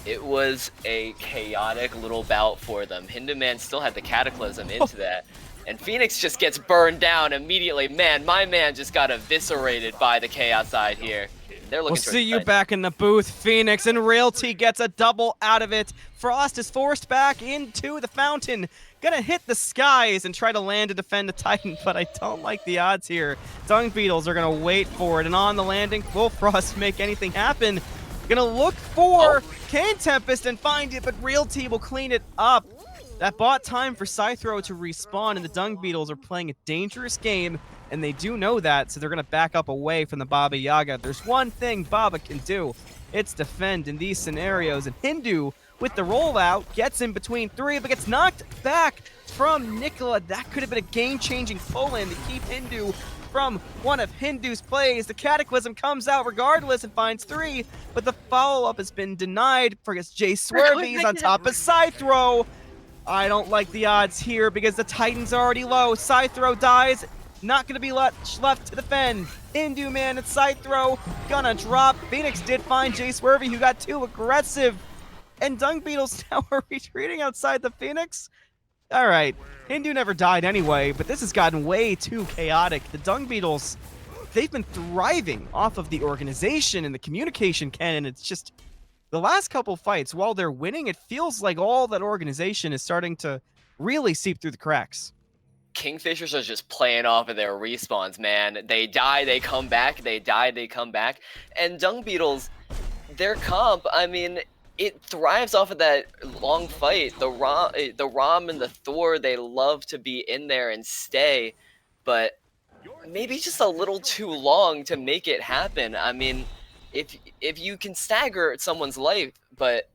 It was a chaotic little bout for them. HiRezHinduman still had the Cataclysm into that. And Fenix just gets burned down immediately. Man, my man just got eviscerated by the Chaos side here. They're looking We'll see you back in the booth, Fenix, and Realty gets a double out of it. Frost is forced back into the fountain. Gonna hit the skies and try to land to defend the Titan, but I don't like the odds here. Dungbeetles are gonna wait for it, and on the landing, will Frost make anything happen? Gonna look for KaneTempest and find it, but Realty will clean it up. That bought time for Psythro to respawn, and the Dungbeetles are playing a dangerous game, and they do know that, so they're going to back up away from the Baba Yaga. There's one thing Baba can do. It's defend in these scenarios, and Hindu, with the rollout, gets in between three, but gets knocked back from Nikola. That could have been a game-changing pull-in to keep Hindu from one of Hindu's plays. The Cataclysm comes out regardless and finds three, but the follow-up has been denied for Jayswervy on top of Psythro. I don't like the odds here because the Titan's already low. Psythro dies. Not going to be much left to defend. HiRezHinduman and Psythro gonna drop. Fenix did find Jayswervy, who got too aggressive. And Dungbeetles now are retreating outside the Fenix. All right, Hindu never died anyway, but this has gotten way too chaotic. The Dungbeetles, they've been thriving off of the organization and the communication cannon. It's just the last couple fights, while they're winning, it feels like all that organization is starting to really seep through the cracks. Kingfishers are just playing off of their respawns, man. They die, they come back. They die, they come back. And Dungbeetles, their comp, I mean, it thrives off of that long fight. The Rom and the Thor, they love to be in there and stay, but maybe just a little too long to make it happen. I mean, if you can stagger someone's life, but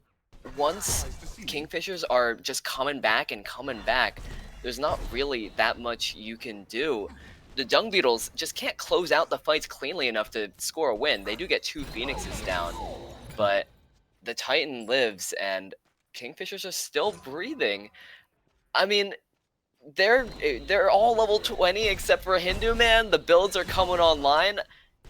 once Kingfishers are just coming back and coming back, there's not really that much you can do. The Dungbeetles just can't close out the fights cleanly enough to score a win. They do get 2 Phoenixes down, but the Titan lives and Kingfishers are still breathing. I mean, they're all level 20 except for HiRezHinduman. The builds are coming online.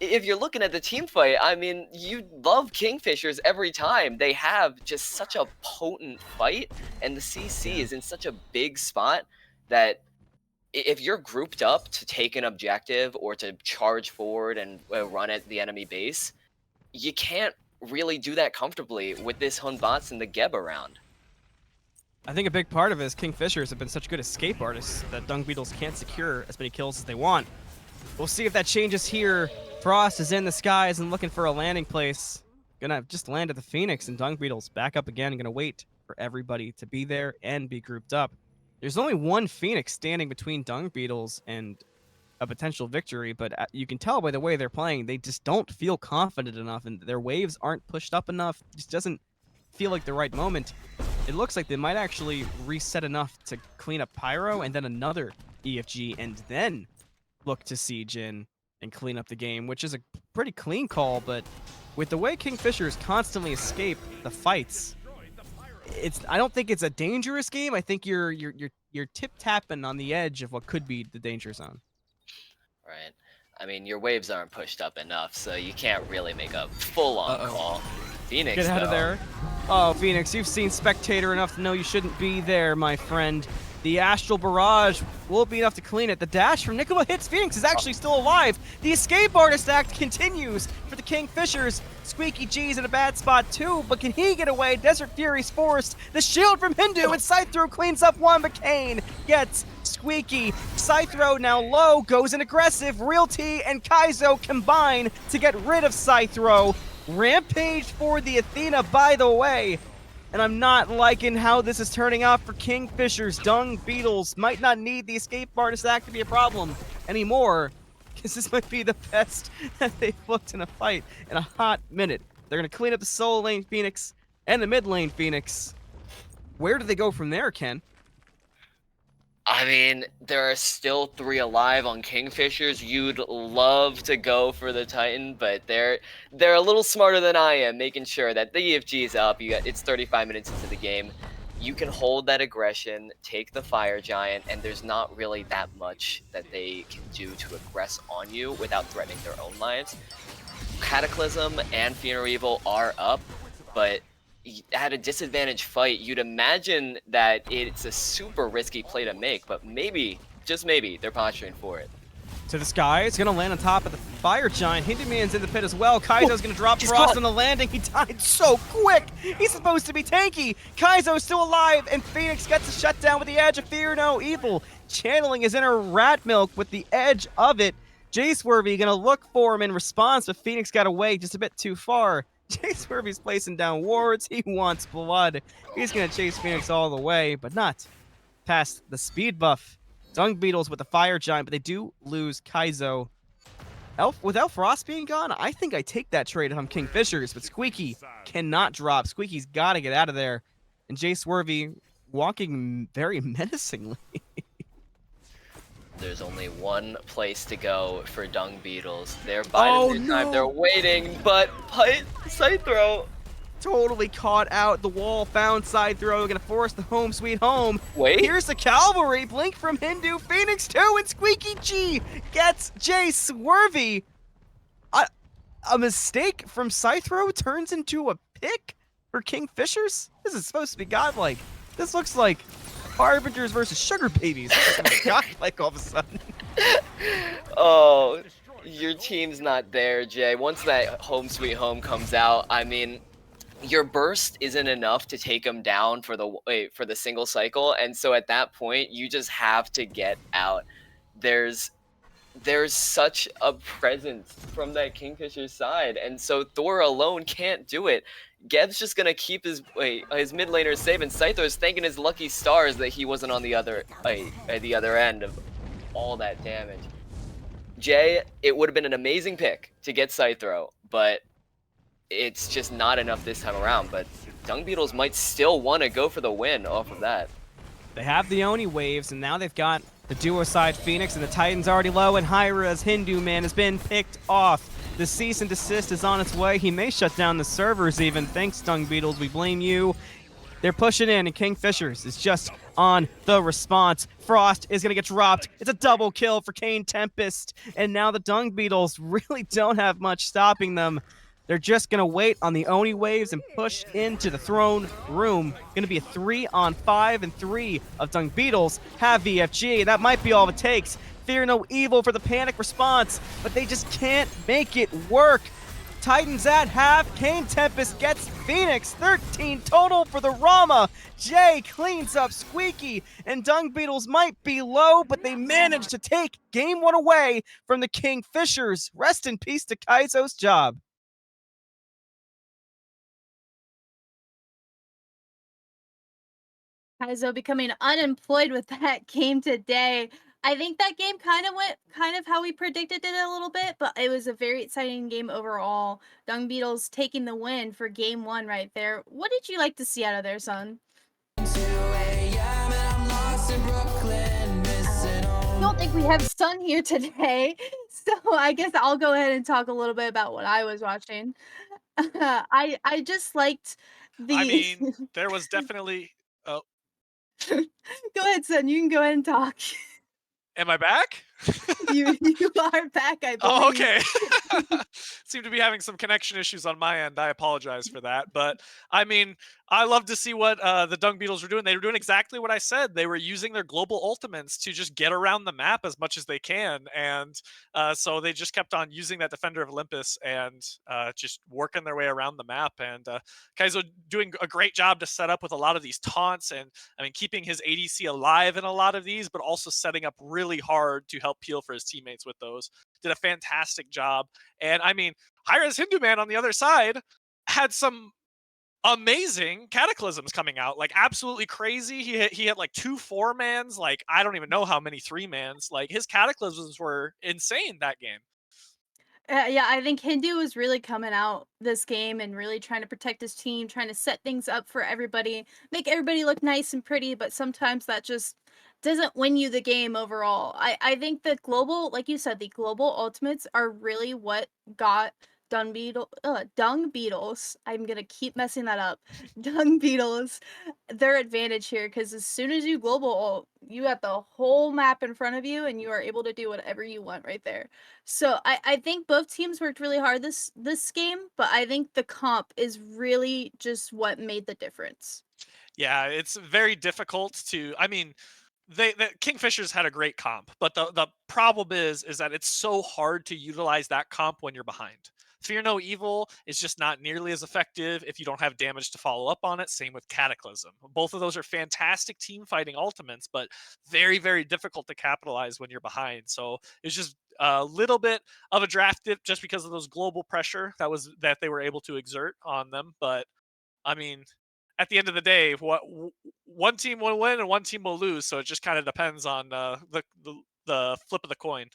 If you're looking at the team fight, I mean, you love Kingfishers every time. They have just such a potent fight, and the CC is in such a big spot that if you're grouped up to take an objective or to charge forward and run at the enemy base, you can't really do that comfortably with this Hunbots and the Geb around. I think a big part of it is Kingfishers have been such good escape artists that Dungbeetles can't secure as many kills as they want. We'll see if that changes here. Frost is in the skies and looking for a landing place. Gonna just land at the Phoenix, and Dungbeetles back up again and gonna wait for everybody to be there and be grouped up. There's only one Phoenix standing between Dungbeetles and a potential victory, but you can tell by the way they're playing, they just don't feel confident enough, and their waves aren't pushed up enough. It just doesn't feel like the right moment. It looks like they might actually reset enough to clean up Pyro and then another EFG and then look to siege in and clean up the game, which is a pretty clean call, but with the way Kingfishers constantly escape the fights, I don't think it's a dangerous game. I think you're tip-tapping on the edge of what could be the danger zone. Right. I mean, your waves aren't pushed up enough, so you can't really make a full-on call. Phoenix, get out of there. Oh, Phoenix, you've seen Spectator enough to know you shouldn't be there, my friend. The Astral Barrage will be enough to clean it. The dash from Nikola hits. Phoenix is actually still alive. The Escape Artist Act continues for the Kingfishers. SqueaakyG's in a bad spot too, but can he get away? Desert Fury's forced. The shield from Hindu, and Psythro cleans up one, but Kane gets Squeaky. Psythro now low, goes in aggressive. Realty and Kaizo combine to get rid of Psythro. Rampage for the Athena, by the way. And I'm not liking how this is turning out for Kingfishers. Dungbeetles might not need the Escape Artist Act to be a problem anymore, because this might be the best that they've looked in a fight in a hot minute. They're going to clean up the solo lane Phoenix and the mid lane Phoenix. Where do they go from there, Ken? I mean, there are still 3 alive on Kingfishers. You'd love to go for the Titan, but they're a little smarter than I am, making sure that the EFG is up. It's 35 minutes into the game. you can hold that aggression, take the Fire Giant, and there's not really that much that they can do to aggress on you without threatening their own lives. Cataclysm and Fear Evil are up, but at a disadvantaged fight, you'd imagine that it's a super risky play to make, but maybe, just maybe, they're posturing for it. To the sky, it's gonna land on top of the Fire Giant. Hinduman's in the pit as well. Kaizo's gonna drop Frost on the landing. He died so quick. He's supposed to be tanky. Kaizo's still alive, and Fenix gets a shutdown with the edge of Fear No Evil. Channeling his inner rat milk with the edge of it. Jayswervy gonna look for him in response, but Fenix got away just a bit too far. Jayswervy's placing down wards. He wants blood. He's gonna chase Fenix all the way, but not past the speed buff. Dungbeetles with the Fire Giant, but they do lose Kaizo. Without Frost being gone, I think I take that trade if I'm Fshers, but Squeaky cannot drop. Squeaky's got to get out of there. And Jayswervy walking very menacingly. There's only one place to go for Dungbeetles. They're biding their time, they're waiting, but Psythro Totally caught out the wall, found Psythro, gonna force the home sweet home. Wait. Here's the cavalry, blink from Hindu, Fenix 2, and SqueaakyG gets Jayswervy. A mistake from Psythro turns into a pick for Fshers? This is supposed to be godlike. This looks like Harbingers versus Sugar Babies. Godlike all of a sudden. Oh, your team's not there, Jay. Once that home sweet home comes out, I mean, your burst isn't enough to take them down for the single cycle, and so at that point you just have to get out. There's such a presence from that Kingfisher side, and so Thor alone can't do it. Geb's just gonna keep his mid laner safe, and Psythro's thanking his lucky stars that he wasn't on the other end of all that damage. Jay, it would have been an amazing pick to get Psythro, but it's just not enough this time around. But Dungbeetles might still want to go for the win off of that. They have the Oni waves, and now they've got the duo side Fenix, and the Titan's already low, and HiRezHinduman has been picked off. The cease and desist is on its way. He may shut down the servers even. Thanks, Dungbeetles. We blame you. They're pushing in, and Kingfishers is just on the response. Frost is going to get dropped. It's a double kill for KaneTempest, and now the Dungbeetles really don't have much stopping them. They're just going to wait on the Oni waves and push into the throne room. Going to be a 3-on-5, and 3 of Dungbeetles have VFG. That might be all it takes. Fear No Evil for the panic response, but they just can't make it work. Titans at half. KaneTempest gets Fenix. 13 total for the Rama. Jay cleans up Squeaky, and Dungbeetles might be low, but they managed to take game 1 away from the Kingfishers. Rest in peace to Kaizo's job. Kaizo becoming unemployed with that game today. I think that game kind of went how we predicted it a little bit, but it was a very exciting game overall. Dungbeetles taking the win for game 1 right there. What did you like to see out of there, son? I don't think we have Sun here today, so I guess I'll go ahead and talk a little bit about what I was watching. I just liked the. I mean, there was definitely. Oh, go ahead, son. You can go ahead and talk. am I back? You are back, I believe. Oh, okay. Seem to be having some connection issues on my end. I apologize for that. But, I mean, I love to see what the Dungbeetles were doing. They were doing exactly what I said. They were using their global ultimates to just get around the map as much as they can. And so they just kept on using that Defender of Olympus and just working their way around the map. And Kaizo doing a great job to set up with a lot of these taunts. And, I mean, keeping his ADC alive in a lot of these, but also setting up really hard to help peel for his teammates with those. Did a fantastic job. And I mean, HiRezHinduman on the other side had some amazing cataclysms coming out, like absolutely crazy. He had like 2 4-mans, like I don't even know how many 3-mans. Like his cataclysms were insane that game. Yeah, I think Hindu was really coming out this game and really trying to protect his team, trying to set things up for everybody, make everybody look nice and pretty, but sometimes that just doesn't win you the game overall. I think the global, like you said, the global ultimates are really what got Dungbeetles. I'm gonna keep messing that up. Dungbeetles, their advantage here, because as soon as you global ult, you got the whole map in front of you, and you are able to do whatever you want right there. So I think both teams worked really hard this game, but I think the comp is really just what made the difference. Yeah, it's very difficult to. I mean, the Kingfishers had a great comp, but the problem is that it's so hard to utilize that comp when you're behind. Fear No Evil is just not nearly as effective if you don't have damage to follow up on it. Same with Cataclysm. Both of those are fantastic team fighting ultimates, but very, very difficult to capitalize when you're behind. So it's just a little bit of a draft dip just because of those global pressure that they were able to exert on them. But I mean, at the end of the day, one team will win and one team will lose. So it just kind of depends on the flip of the coin.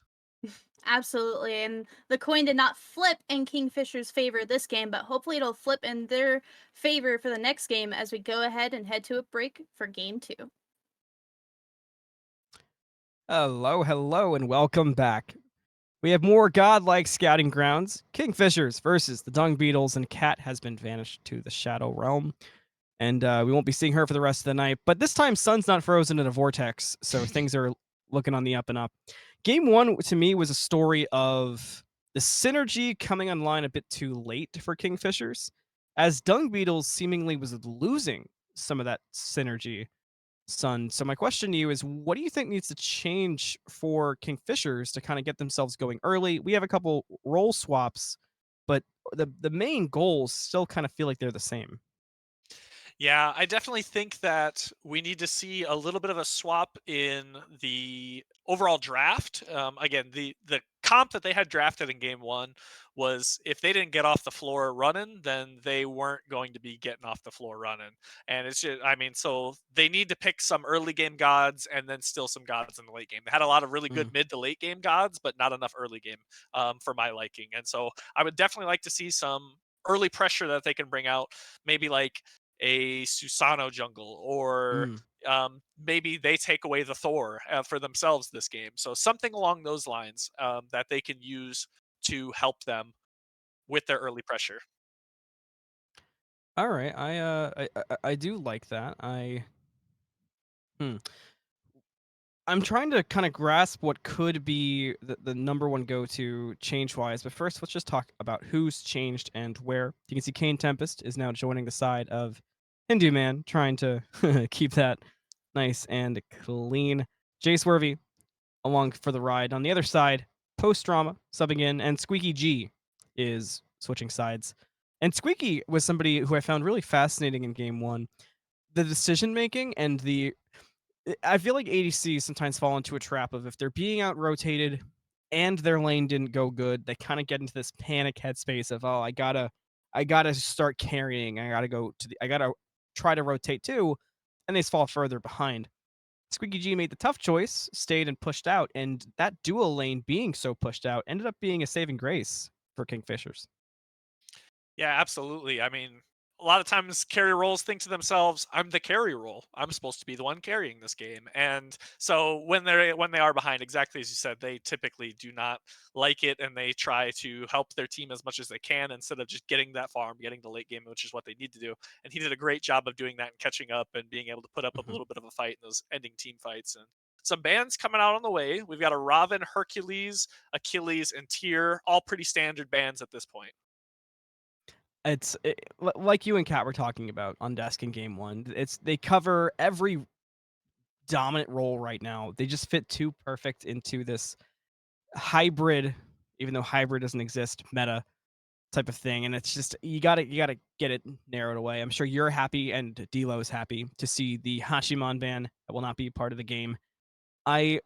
Absolutely, and the coin did not flip in Kingfisher's favor this game, but hopefully it'll flip in their favor for the next game as we go ahead and head to a break for game 2. Hello, hello, and welcome back. We have more godlike scouting grounds. Kingfishers versus the Dungbeetles, and KaTT has been vanished to the Shadow Realm. And we won't be seeing her for the rest of the night. But this time, Sun's not frozen in a vortex, so things are looking on the up and up. Game 1, to me, was a story of the synergy coming online a bit too late for Kingfishers, as Dungbeetles seemingly was losing some of that synergy. Sun. So my question to you is, what do you think needs to change for Kingfishers to kind of get themselves going early? We have a couple role swaps, but the main goals still kind of feel like they're the same. Yeah, I definitely think that we need to see a little bit of a swap in the overall draft. Again, the comp that they had drafted in game 1 was if they didn't get off the floor running, then they weren't going to be getting off the floor running. And it's just, I mean, so they need to pick some early game gods and then still some gods in the late game. They had a lot of really good Mm. mid to late game gods, but not enough early game for my liking. And so I would definitely like to see some early pressure that they can bring out, maybe like a Susano jungle, or Mm. maybe they take away the Thor for themselves this game. So something along those lines that they can use to help them with their early pressure. All right, I do like that. Hmm. I'm trying to kind of grasp what could be the number one go-to change-wise, but first let's just talk about who's changed and where. You can see KaneTempest is now joining the side of HinduMan, trying to keep that nice and clean. Jayswervy along for the ride. On the other side, POSTDRAMA subbing in, and SqueaakyG is switching sides. And Squeaky was somebody who I found really fascinating in game 1. The decision making and I feel like ADCs sometimes fall into a trap of if they're being out rotated and their lane didn't go good, they kind of get into this panic headspace of, oh, I gotta start carrying. I gotta try to rotate too, and they fall further behind. SqueaakyG made the tough choice, stayed and pushed out, and that dual lane being so pushed out ended up being a saving grace for Kingfishers. Yeah, absolutely. I mean, a lot of times carry roles think to themselves, "I'm the carry role. I'm supposed to be the one carrying this game." And so when they are behind, exactly as you said, they typically do not like it, and they try to help their team as much as they can instead of just getting that farm, getting the late game, which is what they need to do. And he did a great job of doing that and catching up and being able to put up a Mhm. little bit of a fight in those ending team fights. And some bands coming out on the way. We've got a Robin, Hercules, Achilles, and Tyr, all pretty standard bands at this point. Like you and Kat were talking about on desk in game 1. They cover every dominant role right now. They just fit too perfect into this hybrid, even though hybrid doesn't exist, meta type of thing. And it's just you gotta get it narrowed away. I'm sure you're happy and Deelo is happy to see the Hachiman ban that will not be part of the game. I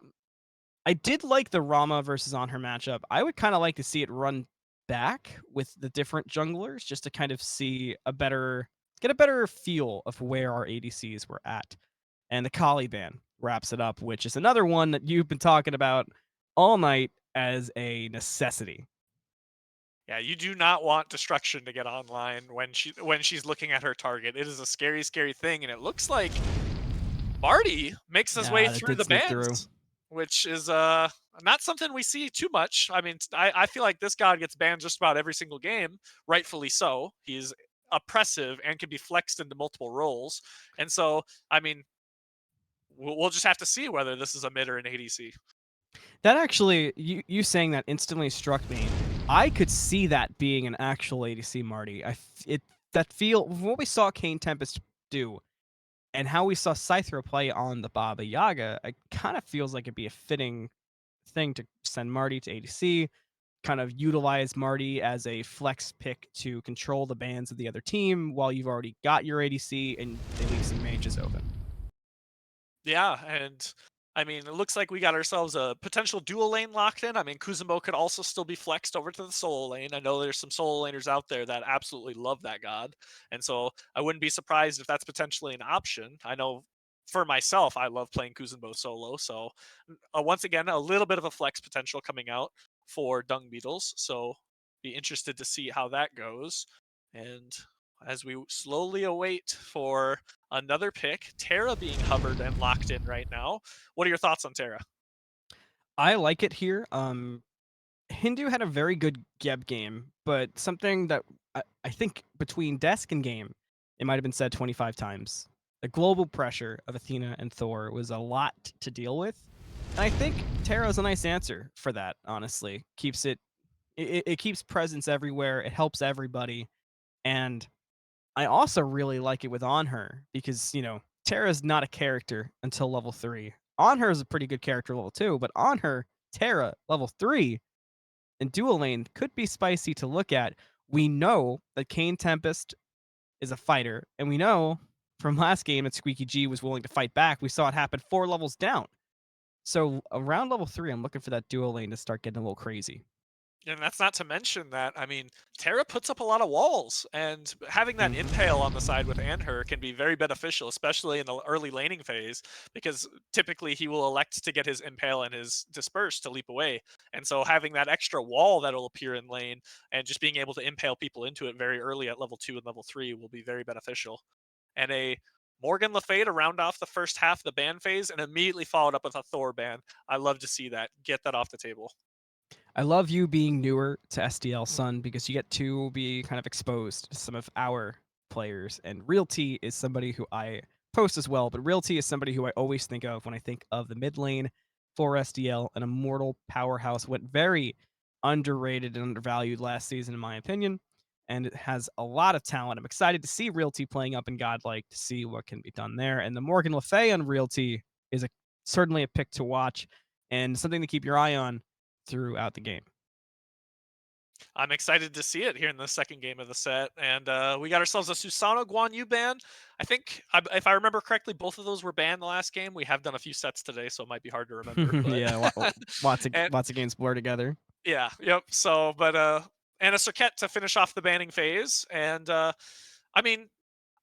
I did like the Rama versus on her matchup. I would kind of like to see it run back with the different junglers just to kind of get a better feel of where our ADCs were at. And the Kali ban wraps it up, which is another one that you've been talking about all night as a necessity. Yeah, you do not want destruction to get online when she's looking at her target. It is a scary, scary thing, and it looks like Marty makes his way Yeah, that through did the sneak through. bans. which is not something we see too much. I mean, I feel like this god gets banned just about every single game, rightfully so. He's oppressive and can be flexed into multiple roles, and so I mean, we'll just have to see whether this is a mid or an ADC. That actually, you saying that instantly struck me. I could see that being an actual ADC, Marty. That feel what we saw KaneTempest do and how we saw Psythro play on the Baba Yaga. It kind of feels like it'd be a fitting thing to send Marty to ADC, kind of utilize Marty as a flex pick to control the bans of the other team while you've already got your ADC and they leave some mages open. Yeah, and I mean, it looks like we got ourselves a potential dual lane locked in. I mean, Kuzenbo could also still be flexed over to the solo lane. I know there's some solo laners out there that absolutely love that god, and so I wouldn't be surprised if that's potentially an option. I know for myself, I love playing Kuzenbo solo, so once again, a little bit of a flex potential coming out for Dungbeetles. So be interested to see how that goes. And as we slowly await for another pick, Terra being hovered and locked in right now. What are your thoughts on Terra? I like it here. Hindu had a very good Geb game, but something that I think between desk and game, it might have been said 25 times. The global pressure of Athena and Thor was a lot to deal with. And I think Terra's a nice answer for that, honestly. It keeps presence everywhere, it helps everybody. And I also really like it with On Her because, Terra's not a character until level 3. On Her is a pretty good character level 2, but On Her, Terra, level 3, and dual lane could be spicy to look at. We know that KaneTempest is a fighter, and we know from last game that SqueaakyG was willing to fight back. We saw it happen 4 levels down. So around level 3, I'm looking for that dual lane to start getting a little crazy. And that's not to mention that, I mean, Terra puts up a lot of walls, and having that impale on the side with Anher can be very beneficial, especially in the early laning phase, because typically he will elect to get his impale and his disperse to leap away. And so having that extra wall that'll appear in lane and just being able to impale people into it very early at level 2 and level 3 will be very beneficial. And a Morgan Le Fay to round off the first half of the ban phase and immediately followed up with a Thor ban. I love to see that. Get that off the table. I love you being newer to SDL, son, because you get to be kind of exposed to some of our players. And Realty is somebody who I post as well, but Realty is somebody who I always think of when I think of the mid lane for SDL. An immortal powerhouse, went very underrated and undervalued last season, in my opinion. And it has a lot of talent. I'm excited to see Realty playing up in Godlike to see what can be done there. And the Morgan Le Fay on Realty is certainly a pick to watch and something to keep your eye on throughout the game. I'm excited to see it here in the second game of the set. And we got ourselves a Susano Guan Yu ban. I think, if I remember correctly, both of those were banned the last game. We have done a few sets today, so it might be hard to remember. But Yeah, lots and, of games blur together. yeah, yep. So, but and a Circuit to finish off the banning phase. And I mean,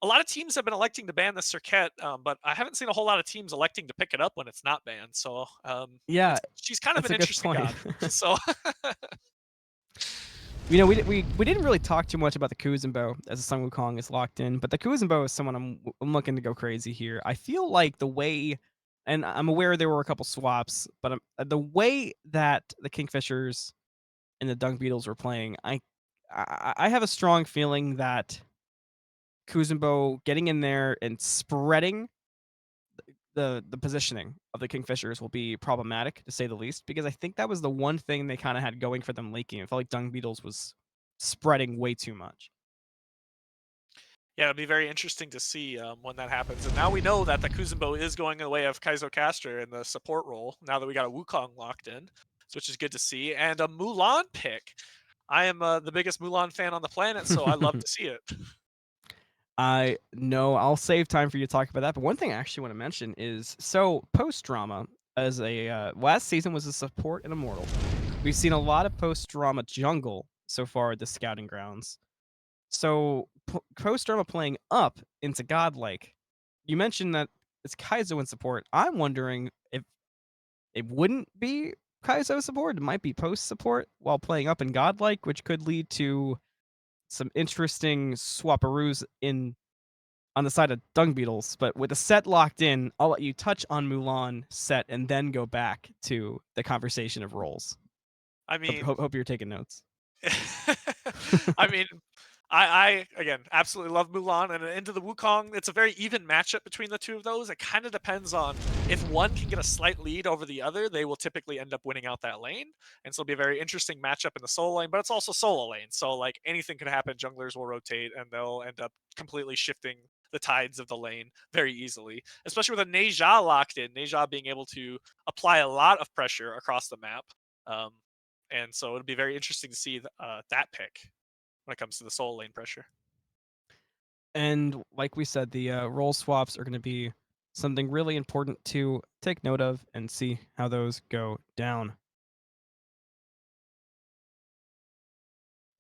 a lot of teams have been electing to ban the Circuit, but I haven't seen a whole lot of teams electing to pick it up when it's not banned. So, Yeah, she's kind of that's an a good interesting point. god. So. We didn't really talk too much about the Kuzenbo as the Sun Wukong is locked in, but the Kuzenbo is someone I'm looking to go crazy here. I feel like the way, and I'm aware there were a couple swaps, but the way that the Kingfishers and the Dungbeetles were playing, I have a strong feeling that Kuzenbo getting in there and spreading the positioning of the Kingfishers will be problematic, to say the least, because I think that was the one thing they kind of had going for them late game. It felt like Dungbeetles was spreading way too much. Yeah, it'll be very interesting to see when that happens. And now we know that the Kuzenbo is going the way of KaizoCaster in the support role, now that we got a Wukong locked in, which is good to see. And a Mulan pick. I am the biggest Mulan fan on the planet, so I love to see it. I know I'll save time for you to talk about that. But one thing I actually want to mention is so POSTDRAMA as a last season was a support and immortal. We've seen a lot of POSTDRAMA jungle so far at the scouting grounds. So POSTDRAMA playing up into Godlike. You mentioned that it's Kaizo in support. I'm wondering if it wouldn't be Kaizo support. It might be post support while playing up in Godlike, which could lead to some interesting swapperoos in on the side of Dungbeetles, but with the set locked in, I'll let you touch on Mulan, set, and then go back to the conversation of roles. I mean, Hope you're taking notes. I mean, I again absolutely love Mulan, and into the Wukong, it's a very even matchup between the two of those. It kind of depends on if one can get a slight lead over the other, they will typically end up winning out that lane, and so it'll be a very interesting matchup in the solo lane. But it's also solo lane, so like anything could happen. Junglers will rotate, and they'll end up completely shifting the tides of the lane very easily, especially with a Neja locked in. Neja being able to apply a lot of pressure across the map. Um, and so it'll be very interesting to see that pick when it comes to the solo lane pressure. And like we said, the role swaps are going to be something really important to take note of and see how those go down.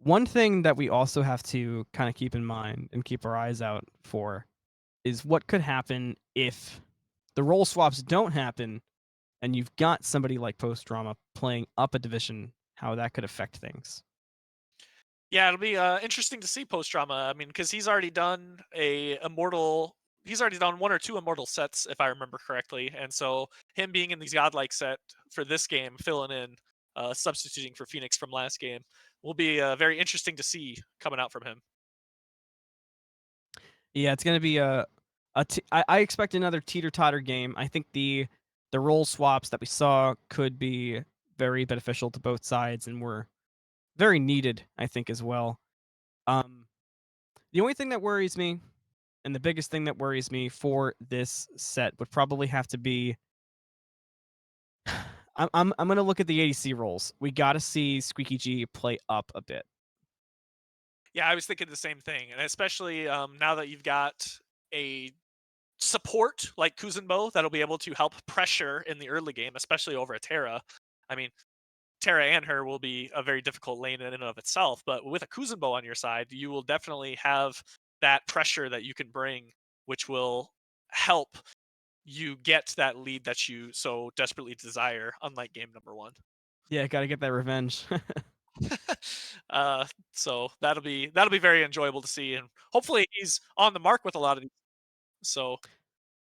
One thing that we also have to kind of keep in mind and keep our eyes out for is what could happen if the role swaps don't happen and you've got somebody like POSTDRAMA playing up a division, how that could affect things. Yeah, it'll be interesting to see POSTDRAMA. I mean, because he's already done he's already done 1 or 2 immortal sets, if I remember correctly. And so him being in these Godlike set for this game, filling in, substituting for Fenix from last game, will be very interesting to see coming out from him. Yeah, it's going to be I expect another teeter-totter game. I think the role swaps that we saw could be very beneficial to both sides and were very needed, I think, as well. The only thing that worries me, and the biggest thing that worries me for this set would probably have to be I'm gonna look at the ADC roles. We gotta see SqueaakyG play up a bit. Yeah, I was thinking the same thing, and especially now that you've got a support like Kuzenbo that'll be able to help pressure in the early game, especially over a Terra. I mean, Terra and her will be a very difficult lane in and of itself, but with a Kuzenbo on your side, you will definitely have that pressure that you can bring, which will help you get that lead that you so desperately desire, unlike game number 1. Yeah, gotta get that revenge. So that'll be very enjoyable to see, and hopefully he's on the mark with a lot of these. So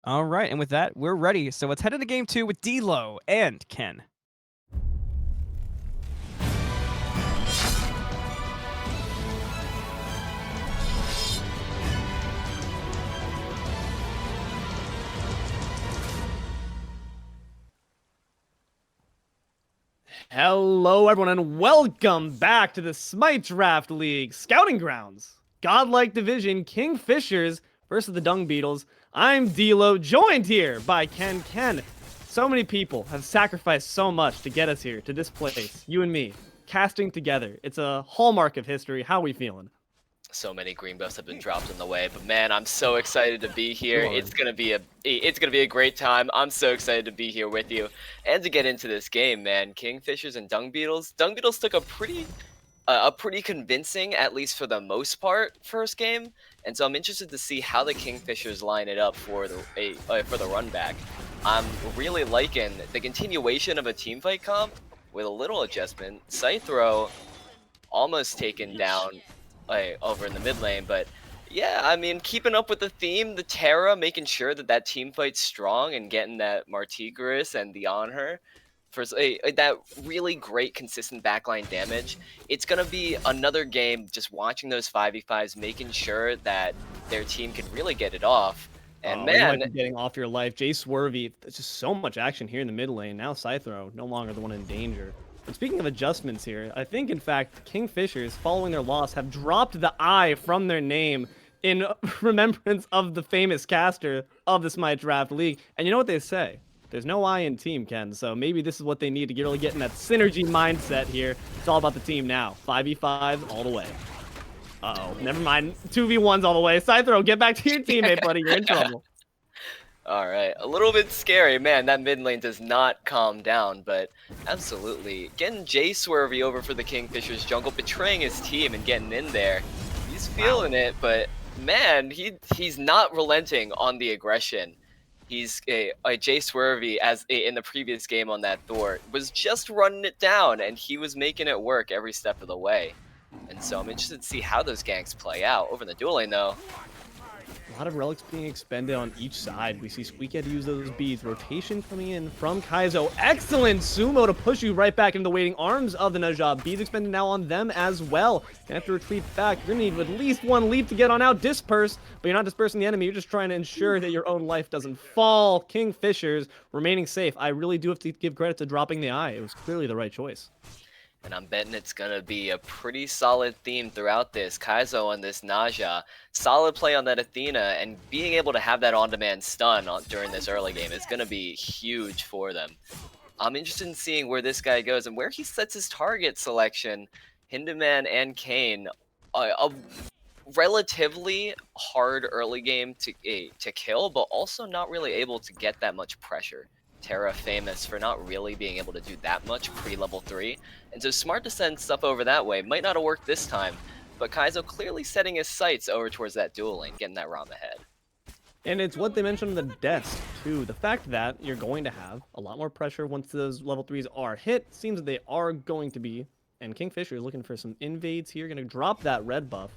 All right, and with that, we're ready. So let's head into game 2 with Deelo and Ken. Hello, everyone, and welcome back to the Smite Draft League Scouting Grounds. Godlike Division, Fshers versus the Dungbeetles. I'm Deelo, joined here by Ken. So many people have sacrificed so much to get us here, to this place. You and me, casting together. It's a hallmark of history. How are we feeling? So many green buffs have been dropped in the way, but man, I'm so excited to be here. It's gonna be a great time. I'm so excited to be here with you and to get into this game, man. Fshers and Dungbeetles. Dungbeetles took a pretty convincing, at least for the most part, first game, and so I'm interested to see how the Fshers line it up for the run back. I'm really liking the continuation of a teamfight comp with a little adjustment. Psythro almost taken down over in the mid lane, but yeah, I mean, keeping up with the theme, the Terra, making sure that team fight's strong and getting that Martigris and the on her for that really great consistent backline damage. It's gonna be another game just watching those 5v5s, making sure that their team can really get it off. And You man, might be getting off your life. Jayswervy, there's just so much action here in the mid lane. Now Psythro, no longer the one in danger. But speaking of adjustments here, I think, in fact, Fshers, following their loss, have dropped the I from their name in remembrance of the famous caster of the Smite Draft League. And you know what they say? There's no I in team, Ken, so maybe this is what they need to really get in that synergy mindset here. It's all about the team now. 5v5 all the way. Uh-oh, never mind. 2v1s all the way. Psythro, get back to your teammate, buddy. You're in trouble. all right, a little bit scary, man. That mid lane does not calm down, but absolutely getting Jayswervy over for the Fshers jungle, betraying his team and getting in there. He's feeling it, but man, he's not relenting on the aggression. He's a Jayswervy, as in the previous game on that Thor, was just running it down, and he was making it work every step of the way. And so I'm interested to see how those ganks play out. Over in the dual lane, though, A lot of relics being expended on each side. We see SqueaakyG use those beads. Rotation coming in from Kaizo. Excellent sumo to push you right back into the waiting arms of the Najah. Beads expended now on them as well. You have to retreat back. You're going to need at least one leap to get on out. Disperse, but you're not dispersing the enemy. You're just trying to ensure that your own life doesn't fall. Fshers remaining safe. I really do have to give credit to dropping the eye. It was clearly the right choice. And I'm betting it's going to be a pretty solid theme throughout this. Kaizo on this Najah. Solid play on that Athena, and being able to have that on-demand stun during this early game is going to be huge for them. I'm interested in seeing where this guy goes and where he sets his target selection. Hinduman and Kane, a relatively hard early game to kill, but also not really able to get that much pressure. Terra famous for not really being able to do that much pre-level 3, and so smart to send stuff over that way. Might not have worked this time, but Kaizo clearly setting his sights over towards that dual lane, getting that Ram ahead. And it's what they mentioned in the deaths, too. The fact that you're going to have a lot more pressure once those level 3s are hit. Seems that they are going to be. And Kingfisher is looking for some invades here. Going to drop that red buff.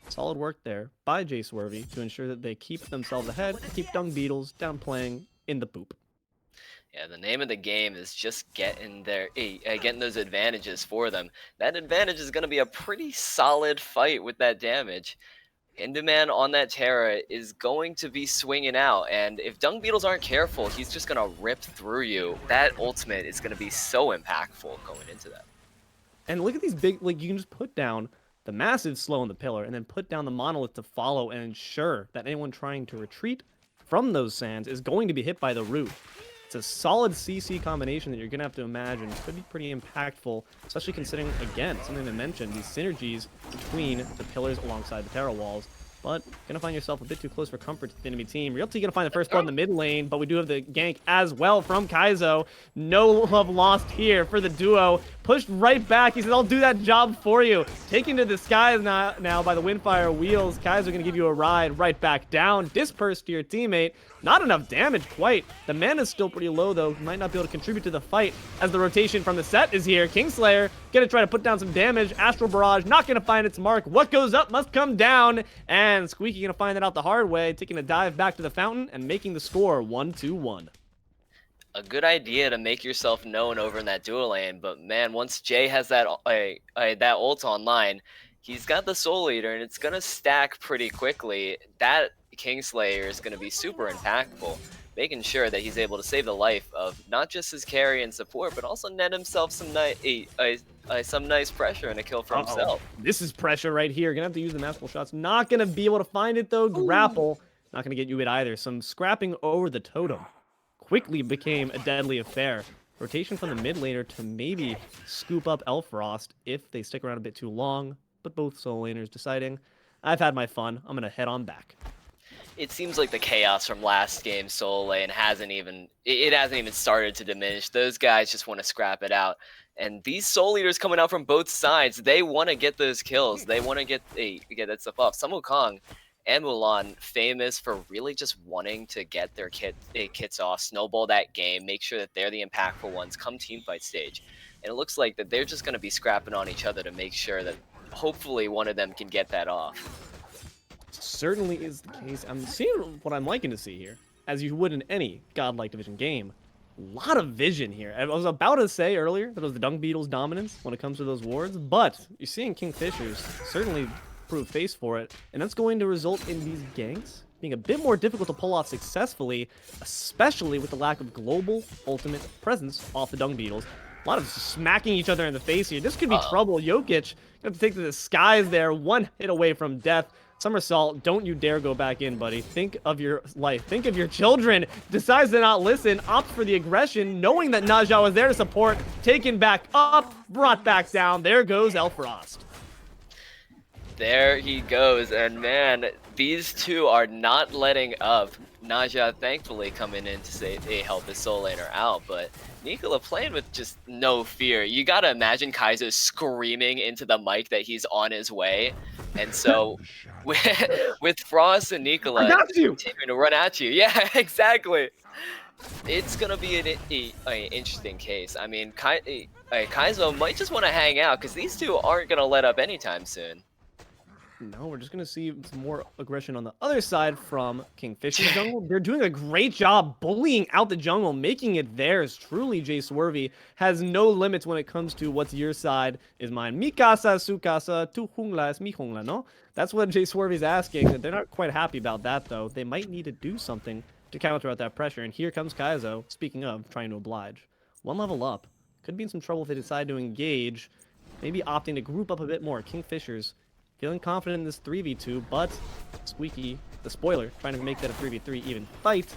Solid work there by Jayswervy to ensure that they keep themselves ahead. Keep Dungbeetles down playing in the poop. Yeah, the name of the game is just getting those advantages for them. That advantage is going to be a pretty solid fight with that damage. Hinduman on that Terra is going to be swinging out, and if Dungbeetles aren't careful, he's just going to rip through you. That ultimate is going to be so impactful going into that. And look at these big, like, you can just put down the massive slow on the pillar and then put down the monolith to follow and ensure that anyone trying to retreat from those sands is going to be hit by the root. It's a solid CC combination that you're going to have to imagine could be pretty impactful, especially considering, again, something they mentioned, these synergies between the pillars alongside the Terra walls. But going to find yourself a bit too close for comfort to the enemy team. Realty going to find the first blood in the mid lane, but we do have the gank as well from Kaizo. No love lost here for the duo. Pushed right back. He says, I'll do that job for you. Taken to the skies now by the Windfire wheels. Kaizo going to give you a ride right back down. Disperse to your teammate. Not enough damage quite. The mana's still pretty low, though. Might not be able to contribute to the fight as the rotation from the set is here. Kingslayer going to try to put down some damage. Astral Barrage not going to find its mark. What goes up must come down. And SqueaakyG going to find that out the hard way, taking a dive back to the fountain and making the score 1-2-1. A good idea to make yourself known over in that dual lane, but man, once Jay has that that ult online, he's got the Soul Eater, and it's going to stack pretty quickly. That Kingslayer is going to be super impactful, making sure that he's able to save the life of not just his carry and support, but also net himself some nice pressure and a kill for himself. This is pressure right here. Gonna have to use the masterful shots. Not gonna be able to find it though. Grapple. Not gonna get you it either. Some scrapping over the totem quickly became a deadly affair. Rotation from the mid laner to maybe scoop up Elfrost if they stick around a bit too long. But both soul laners deciding, I've had my fun. I'm gonna head on back. It seems like the chaos from last game's Soul Lane hasn't even started to diminish. Those guys just want to scrap it out. And these Soul Eaters coming out from both sides, they want to get those kills. They want to get that stuff off. Sun Wukong and Mulan famous for really just wanting to get their kits off, snowball that game, make sure that they're the impactful ones come teamfight stage. And it looks like that they're just going to be scrapping on each other to make sure that hopefully one of them can get that off. Certainly is the case. I'm seeing what I'm liking to see here, as you would in any godlike division game. A lot of vision here. I was about to say earlier that it was the Dungbeetles' dominance when it comes to those wards, but you're seeing Kingfishers certainly prove face for it, and that's going to result in these ganks being a bit more difficult to pull off successfully, especially with the lack of global ultimate presence off the Dungbeetles. A lot of smacking each other in the face here. This could be trouble. Jokic gonna have to take to the skies there, one hit away from death. Somersault, don't you dare go back in, buddy. Think of your life. Think of your children. Decides to not listen, opts for the aggression, knowing that Najah was there to support, taken back up, brought back down. There goes Elfrost. There he goes, and man, these two are not letting up. Najah thankfully coming in to say, hey, help his soul laner out, but Nikola playing with just no fear. You gotta imagine Kaizo screaming into the mic that he's on his way, and so with Frost and Nikola continuing to run at you. Yeah, exactly. It's gonna be an interesting case. I mean, Kaizo might just want to hang out because these two aren't gonna let up anytime soon. No, we're just going to see some more aggression on the other side from Kingfisher's jungle. They're doing a great job bullying out the jungle, making it theirs. Truly, Jayswervy has no limits when it comes to what's your side is mine. Mi casa, su casa, tu jungla es mi jungla, no? That's what Jayswervy's asking. They're not quite happy about that, though. They might need to do something to counter out that pressure. And here comes Kaizo, speaking of, trying to oblige. One level up. Could be in some trouble if they decide to engage. Maybe opting to group up a bit more. Kingfishers feeling confident in this 3v2, but SqueaakyG, the spoiler, trying to make that a 3v3 even fight.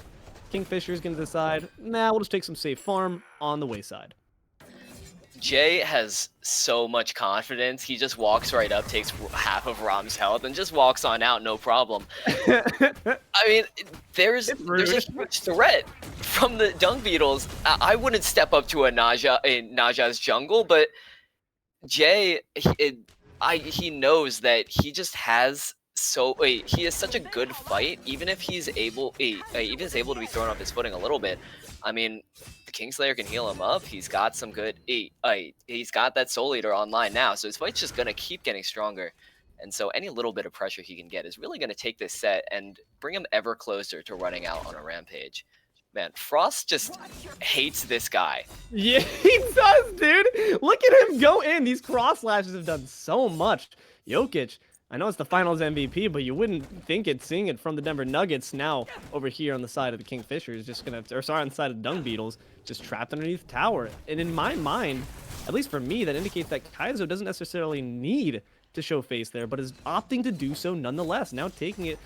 Kingfisher's going to decide, nah, we'll just take some safe farm on the wayside. Jay has so much confidence. He just walks right up, takes half of Rom's health, and just walks on out, no problem. I mean, there's a huge threat from the Dungbeetles. I wouldn't step up to a Naja's jungle, but Jay, he knows that he just has he is such a good fight, even if he's able to be thrown off his footing a little bit. I mean, the Kingslayer can heal him up. He's got some good he's got that Soul Eater online now, so his fight's just gonna keep getting stronger. And so any little bit of pressure he can get is really gonna take this set and bring him ever closer to running out on a rampage. Man, Frost just hates this guy. Yeah, he does, dude. Look at him go in. These cross slashes have done so much. Jokic, I know it's the finals MVP, but you wouldn't think it seeing it from the Denver Nuggets. Now over here on the side of the Kingfishers, just gonna, or sorry, on the side of Dungbeetles, just trapped underneath the tower. And in my mind, at least for me, that indicates that Kaizo doesn't necessarily need to show face there, but is opting to do so nonetheless. Now taking it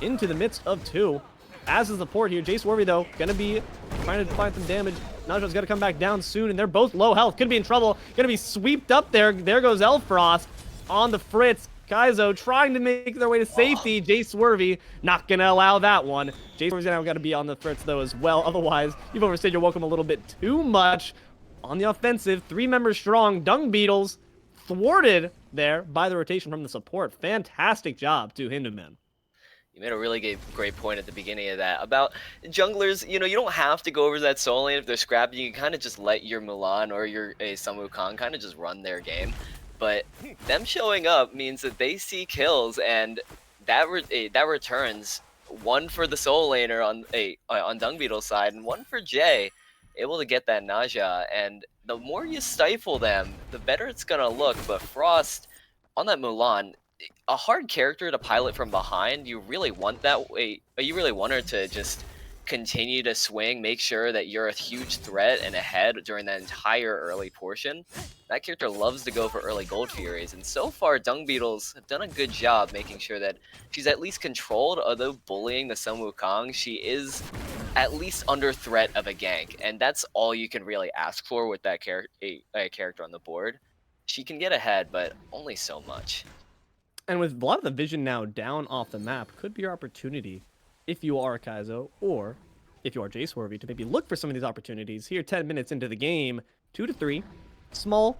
into the midst of two. As is the port here. Jayswervy, though, gonna be trying to find some damage. Naja's gotta come back down soon, and they're both low health. Could be in trouble. Gonna be sweeped up there. There goes Elfrost on the fritz. Kaizo trying to make their way to safety. Jayswervy not gonna allow that one. Jayswervy's now gotta be on the fritz, though, as well. Otherwise, you've overstayed your welcome a little bit too much. On the offensive, 3 members strong. Dungbeetles thwarted there by the rotation from the support. Fantastic job to HiRezHinduman. You made a really great point at the beginning of that about junglers. You know, you don't have to go over that soul lane if they're scrappy. You can kind of just let your Mulan or your Sun Wukong kind of just run their game. But them showing up means that they see kills, and that returns one for the soul laner on Dungbeetle's side and one for Jay, able to get that Naja. And the more you stifle them, the better it's gonna look. But Frost on that Mulan, a hard character to pilot from behind. You really want that way. You really want her to just continue to swing, make sure that you're a huge threat and ahead during that entire early portion. That character loves to go for early Gold Furies, and so far Dungbeetles have done a good job making sure that she's at least controlled. Although bullying the Sun Wukong, she is at least under threat of a gank, and that's all you can really ask for with that character on the board. She can get ahead, but only so much. And with a lot of the vision now down off the map, could be your opportunity if you are Kaizo or if you are Jayswervy to maybe look for some of these opportunities. Here, 10 minutes into the game, 2-3, small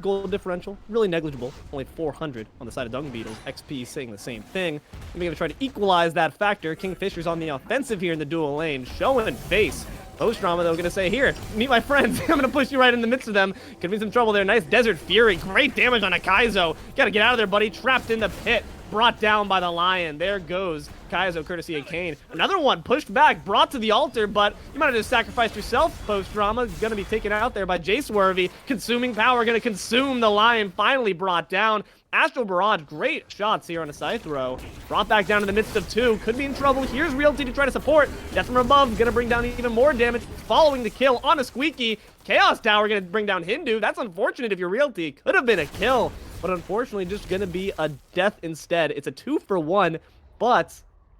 goal differential, really negligible, only 400 on the side of Dungbeetles. XP saying the same thing. We're going to try to equalize that factor. Kingfisher's on the offensive here in the dual lane, showing face. POSTDRAMA, though, gonna say, here, meet my friends. I'm gonna push you right in the midst of them. Could be some trouble there. Nice Desert Fury. Great damage on a Kaizo. Gotta get out of there, buddy. Trapped in the pit. Brought down by the Lion. There goes Kaizo, courtesy of Kane. Another one pushed back, brought to the altar, but you might have just sacrificed yourself. POSTDRAMA gonna be taken out there by Jayswervy. Consuming power, gonna consume the Lion. Finally brought down. Astral Barrage, great shots here on a Psythro. Brought back down in the midst of two. Could be in trouble. Here's Realty to try to support. Death from above, gonna bring down even more damage. Following the kill on a SqueaakyG. Chaos Tower gonna bring down Hindu. That's unfortunate if you're Realty. Could have been a kill, but unfortunately just gonna be a death instead. It's a 2-for-1, but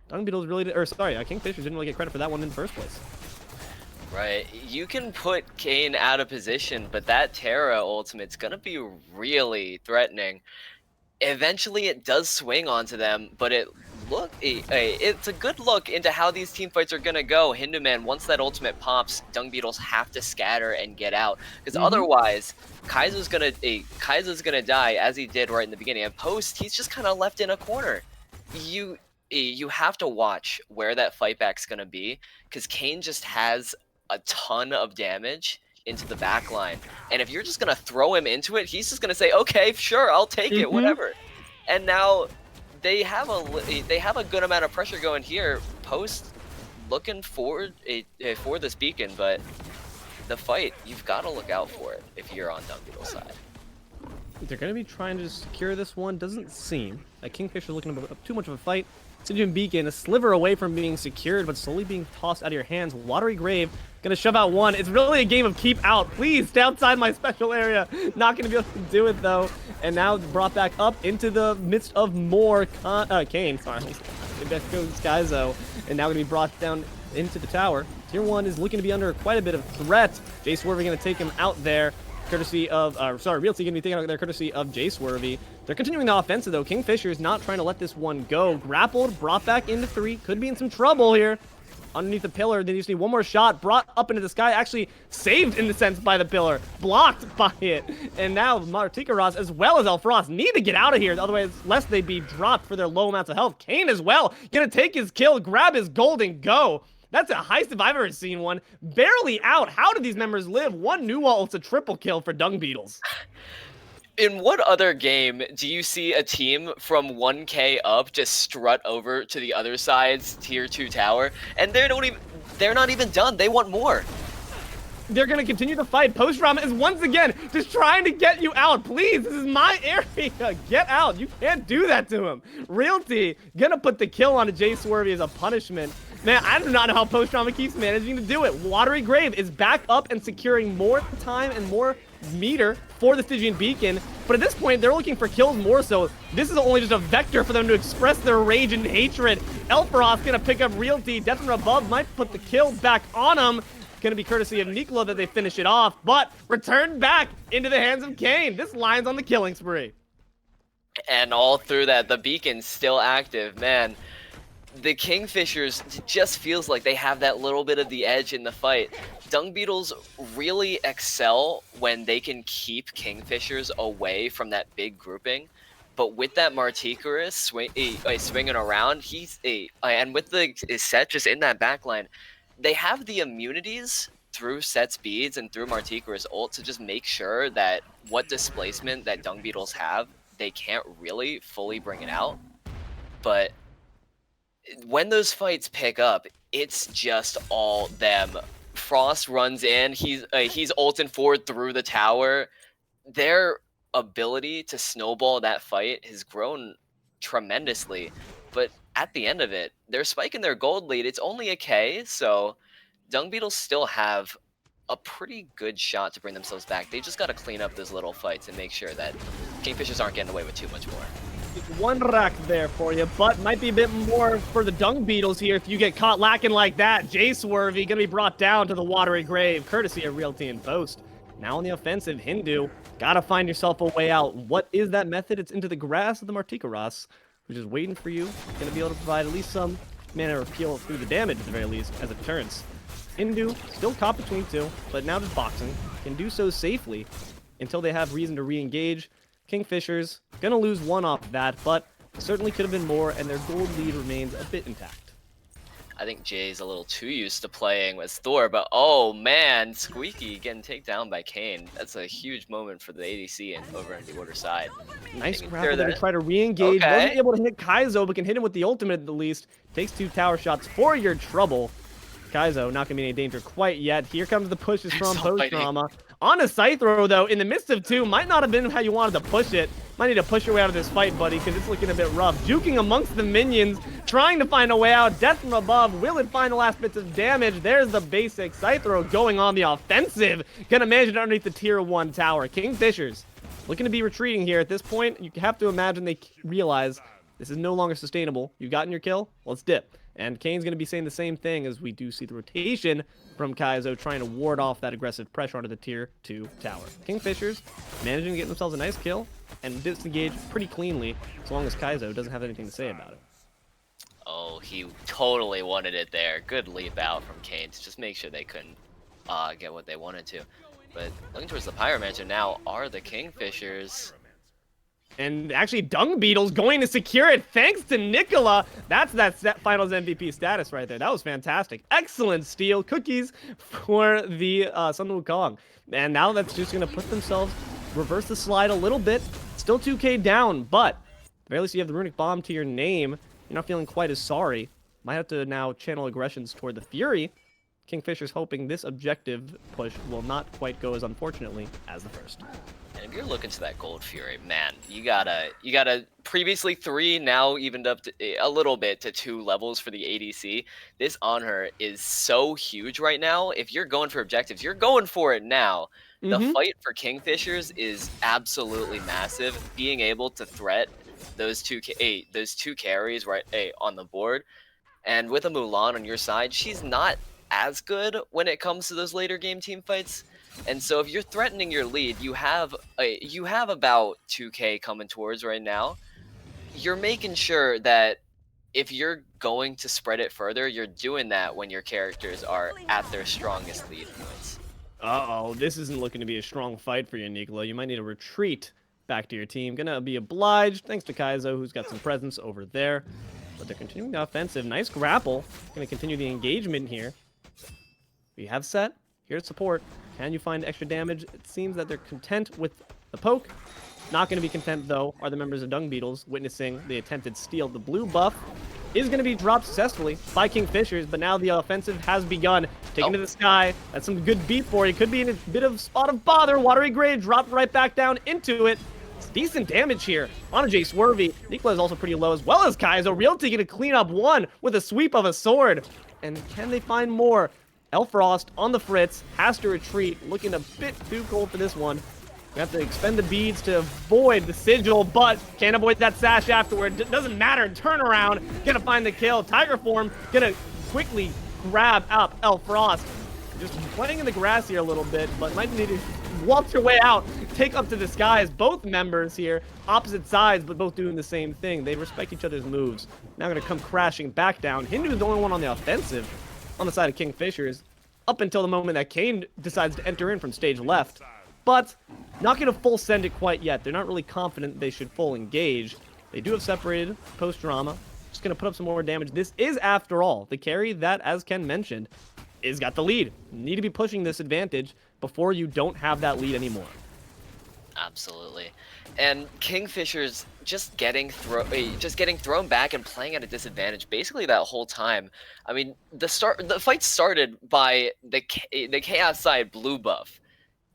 Dungbeetles really, Kingfisher didn't really get credit for that one in the first place. Right, you can put Kane out of position, but that Terra ultimate's gonna be really threatening. Eventually it does swing onto them, but it's a good look into how these team fights are gonna go. HiRezHinduman, once that ultimate pops, Dungbeetles have to scatter and get out, because otherwise Kaizo's gonna die as he did right in the beginning. And Post, he's just kind of left in a corner. You have to watch where that fight back's gonna be, because Kane just has a ton of damage into the back line, and if you're just gonna throw him into it, he's just gonna say, okay, sure, I'll take it, whatever. And now they have a good amount of pressure going here. Post looking forward for this beacon, but the fight, you've got to look out for it if you're on Dungbeetle's side. They're going to be trying to secure this one. Doesn't seem like Kingfisher's looking at too much of a fight. Stygian Beacon, a sliver away from being secured, but slowly being tossed out of your hands. Watery Grave, going to shove out one. It's really a game of keep out. Please, stay outside my special area. Not going to be able to do it, though. And now brought back up into the midst of more Kane. Sorry. That goes Kaizo. And now going to be brought down into the tower. Tier 1 is looking to be under quite a bit of threat. Jayswervy going to take him out there. Courtesy of, Realty going to be taking out there courtesy of Jayswervy. They're continuing the offensive, though. Kingfisher is not trying to let this one go. Grappled, brought back into 3. Could be in some trouble here. Underneath the pillar, they just need one more shot. Brought up into the sky, actually saved in the sense by the pillar. Blocked by it. And now Martikaros as well as Elfrost need to get out of here. Otherwise, lest they be dropped for their low amounts of health. Kane as well. Gonna take his kill, grab his gold, and go. That's a heist if I've ever seen one. Barely out. How did these members live? One new wall, it's a triple kill for Dungbeetles. In what other game do you see a team from 1K up just strut over to the other side's tier 2 tower, and they're not even done. They want more. They're going to continue the fight. POSTDRAMA is once again just trying to get you out. Please, this is my area. Get out. You can't do that to him. Realty going to put the kill on Jayswervy as a punishment. Man, I do not know how POSTDRAMA keeps managing to do it. Watery Grave is back up and securing more time and more meter for the Stygian Beacon. But at this point, they're looking for kills more so. This is only just a vector for them to express their rage and hatred. Elfrost going to pick up Realty. Death from Above might put the kill back on him. Going to be courtesy of Nikola that they finish it off, but returned back into the hands of Kane. This line's on the killing spree. And all through that, the beacon's still active. Man, the Kingfishers just feels like they have that little bit of the edge in the fight. Dungbeetles really excel when they can keep Kingfishers away from that big grouping. But with that Martikaros swinging around, and with the set just in that backline, they have the immunities through Set's beads and through Martikaros ult to just make sure that what displacement that Dungbeetles have, they can't really fully bring it out. But when those fights pick up, it's just all them. Frost runs in, he's ulting forward through the tower. Their ability to snowball that fight has grown tremendously, but at the end of it, they're spiking their gold lead. It's only a K, so Dungbeetles still have a pretty good shot to bring themselves back. They just got to clean up those little fights and make sure that Kingfishers aren't getting away with too much more. One rack there for you, but might be a bit more for the Dungbeetles here if you get caught lacking like that. Jayswervy gonna be brought down to the Watery Grave, courtesy of Realty and Post. Now on the offensive, Hindu, gotta find yourself a way out. What is that method? It's into the grass of the Martikaros, which is waiting for you. Gonna be able to provide at least some mana appeal through the damage at the very least as it turns. Hindu, still caught between two, but now just boxing. Can do so safely until they have reason to re-engage. Kingfishers, gonna lose one off that, but certainly could have been more, and their gold lead remains a bit intact. I think Jay's a little too used to playing with Thor, but oh man, SqueaakyG getting taken down by Kane. That's a huge moment for the ADC and over on the order side. Nice grapple there to try to re-engage. Okay. Wasn't able to hit Kaizo, but can hit him with the ultimate at the least. Takes 2 tower shots for your trouble. Kaizo not gonna be in any danger quite yet. Here comes the pushes from POSTDRAMA. On a Psythro, though, in the midst of 2, might not have been how you wanted to push it. Might need to push your way out of this fight, buddy, because it's looking a bit rough. Juking amongst the minions, trying to find a way out. Death from above. Will it find the last bits of damage? There's the basic. Psythro going on the offensive. Gonna manage it underneath the tier 1 tower. Kingfishers looking to be retreating here. At this point, you have to imagine they realize this is no longer sustainable. You've gotten your kill. Let's dip. And Kane's going to be saying the same thing as we do see the rotation from Kaizo trying to ward off that aggressive pressure onto the tier 2 tower. Kingfishers managing to get themselves a nice kill and disengage pretty cleanly as long as Kaizo doesn't have anything to say about it. Oh, he totally wanted it there. Good leap out from Kane to just make sure they couldn't get what they wanted to. But looking towards the Pyromancer now are the Kingfishers. And actually, Dungbeetles going to secure it thanks to Nikola. That's that finals MVP status right there. That was fantastic. Excellent steal. Cookies for the Sun Wukong. And now that's just going to put themselves, reverse the slide a little bit. Still 2K down, but very least you have the Runic Bomb to your name. You're not feeling quite as sorry. Might have to now channel aggressions toward the Fury. Kingfisher's hoping this objective push will not quite go as unfortunately as the first. And if you're looking to that Gold Fury, man, you gotta previously 3, now evened up to, a little bit to 2 levels for the ADC. This on her is so huge right now. If you're going for objectives, you're going for it now. The fight for Kingfishers is absolutely massive. Being able to threat those two carries right on the board, and with a Mulan on your side, she's not as good when it comes to those later game team fights. And so if you're threatening your lead, you have about 2k coming towards right now. You're making sure that if you're going to spread it further, you're doing that when your characters are at their strongest lead points. Uh-oh, this isn't looking to be a strong fight for you, Nikola. You might need a retreat back to your team. Gonna be obliged, thanks to Kaizo, who's got some presence over there. But they're continuing the offensive. Nice grapple. Gonna continue the engagement here. We have set. Here's support. Can you find extra damage? It seems that they're content with the poke. Not going to be content, though, are the members of Dungbeetles, witnessing the attempted steal. The blue buff is going to be dropped successfully by Kingfishers, but now the offensive has begun. Taken to the sky. That's some good beat for you. Could be in a bit of spot of bother. Watery Grave dropped right back down into it. It's decent damage here on a Jayswervy. Nikola is also pretty low, as well as Kaizo. Realty going to clean up one with a sweep of a sword. And can they find more? Elfrost on the fritz, has to retreat, looking a bit too cold for this one. We have to expend the beads to avoid the sigil, but can't avoid that sash afterward. Doesn't matter, turn around, gonna find the kill. Tiger form, gonna quickly grab up Elfrost. Just playing in the grass here a little bit, but might need to walk your way out, take up to the skies. Both members here, opposite sides, but both doing the same thing. They respect each other's moves. Now gonna come crashing back down. Hindu is the only one on the offensive on the side of Kingfishers, up until the moment that Kane decides to enter in from stage left. But not going to full send it quite yet. They're not really confident they should full engage. They do have separated post-drama. Just going to put up some more damage. This is, after all, the carry that, as Ken mentioned, is got the lead. You need to be pushing this advantage before you don't have that lead anymore. Absolutely. And Kingfishers just getting thrown back and playing at a disadvantage basically that whole time. I mean, the fight started by the Chaos side blue buff.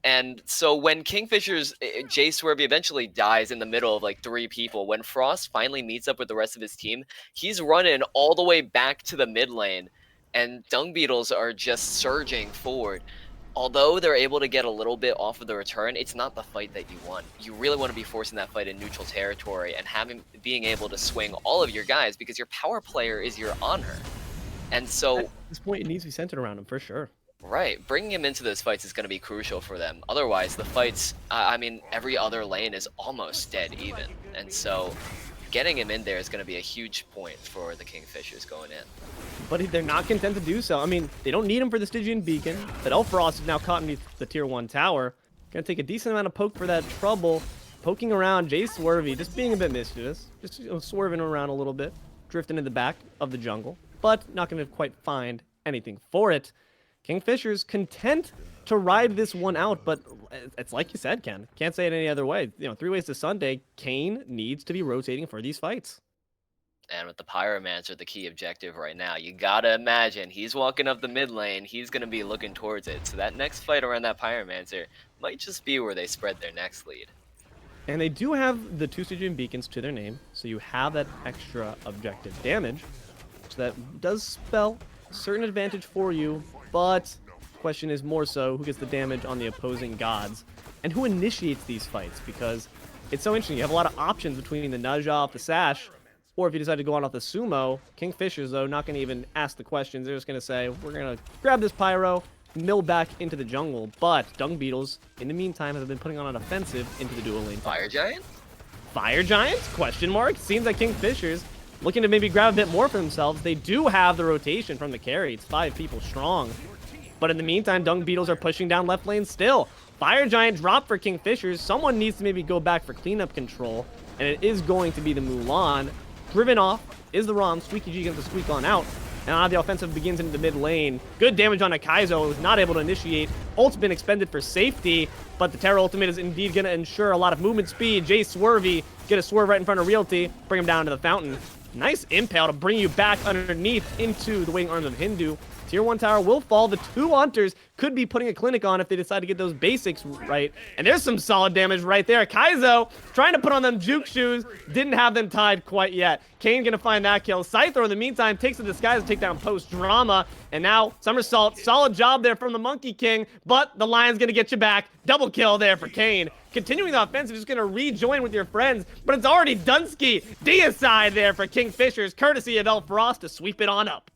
And so when Kingfisher's Jayswervy eventually dies in the middle of like 3 people, when Frost finally meets up with the rest of his team, he's running all the way back to the mid lane, and Dungbeetles are just surging forward. Although they're able to get a little bit off of the return, it's not the fight that you want. You really want to be forcing that fight in neutral territory and being able to swing all of your guys, because your power player is your honor. And so at this point, it needs to be centered around him for sure. Right, bringing him into those fights is going to be crucial for them. Otherwise, the fights, I mean, every other lane is almost dead even. And so getting him in there is going to be a huge point for the Kingfishers going in. But they're not content to do so. I mean, they don't need him for the Stygian Beacon, but Elfrost is now caught in the tier 1 tower. Gonna take a decent amount of poke for that trouble. Poking around, Jayswervy just being a bit mischievous. Just swerving around a little bit, drifting in the back of the jungle, but not gonna quite find anything for it. Kingfishers content to ride this one out, but it's like you said, Ken. Can't say it any other way. You know, 3 ways to Sunday, Kane needs to be rotating for these fights. And with the Pyromancer, the key objective right now, you gotta imagine he's walking up the mid lane, he's gonna be looking towards it. So that next fight around that Pyromancer might just be where they spread their next lead. And they do have the 2 Stygian Beacons to their name, so you have that extra objective damage. So that does spell a certain advantage for you, but the question is more so who gets the damage on the opposing gods and who initiates these fights, because it's so interesting. You have a lot of options between the nudge off the sash, or if you decide to go on off the sumo. Kingfishers, though, not going to even ask the questions. They're just going to say, we're going to grab this pyro, mill back into the jungle. But Dungbeetles, in the meantime, have been putting on an offensive into the dual lane. Fire Giant? Fire Giants? Question mark? Seems like Kingfishers looking to maybe grab a bit more for themselves. They do have the rotation from the carry. It's 5 people strong. But in the meantime, Dungbeetles are pushing down left lane still. Fire Giant drop for Kingfishers. Someone needs to maybe go back for cleanup control. And it is going to be the Mulan. Driven off is the ROM. SqueaakyG gets the squeak on out. And now the offensive begins into the mid lane. Good damage on a Kaizo, who's not able to initiate. Ult's been expended for safety, but the Terra ultimate is indeed going to ensure a lot of movement speed. Jayswervy get a swerve right in front of Realty, bring him down to the fountain. Nice impale to bring you back underneath into the waiting arms of Hindu. Tier 1 tower will fall. The two Hunters could be putting a clinic on if they decide to get those basics right. And there's some solid damage right there. Kaizo trying to put on them juke shoes. Didn't have them tied quite yet. Kane gonna find that kill. Psythro in the meantime takes the disguise to take down POSTDRAMA. And now Somersault. Solid job there from the Monkey King. But the Lion's gonna get you back. Double kill there for Kane. Continuing the offensive, just gonna rejoin with your friends. But it's already Dunsky. Deicide there for Kingfishers, courtesy of Frost to sweep it on up.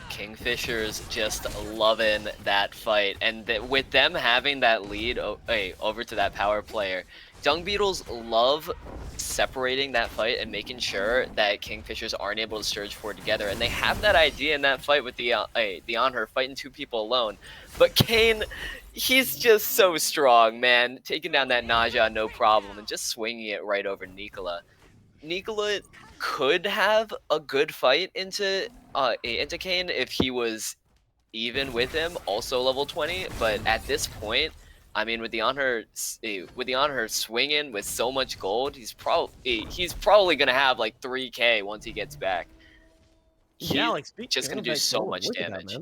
Kingfishers just loving that fight, and with them having that lead over to that power player, Dungbeetles love separating that fight and making sure that Kingfishers aren't able to surge forward together, and they have that idea in that fight with the Onher fighting two people alone. But Kane, he's just so strong, man, taking down that Naja no problem and just swinging it right over Nikola. Nikola could have a good fight into Kane if he was even with him, also level 20. But at this point, I mean, with the Honor swinging with so much gold, he's probably gonna have like 3K once he gets back. He's just gonna do so much damage.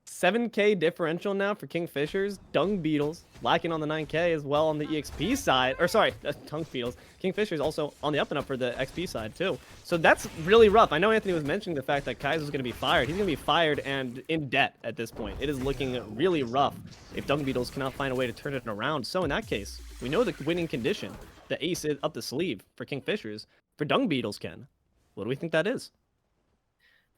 7K differential now for Kingfishers. Dungbeetles lacking on the 9K as well on the EXP side. Or sorry, Dungbeetles. Kingfishers also on the up and up for the XP side too. So that's really rough. I know Anthony was mentioning the fact that Kaizo's going to be fired. He's going to be fired and in debt at this point. It is looking really rough if Dungbeetles cannot find a way to turn it around. So in that case, we know the winning condition. The ace is up the sleeve for Kingfishers. For Dungbeetles, Ken, what do we think that is?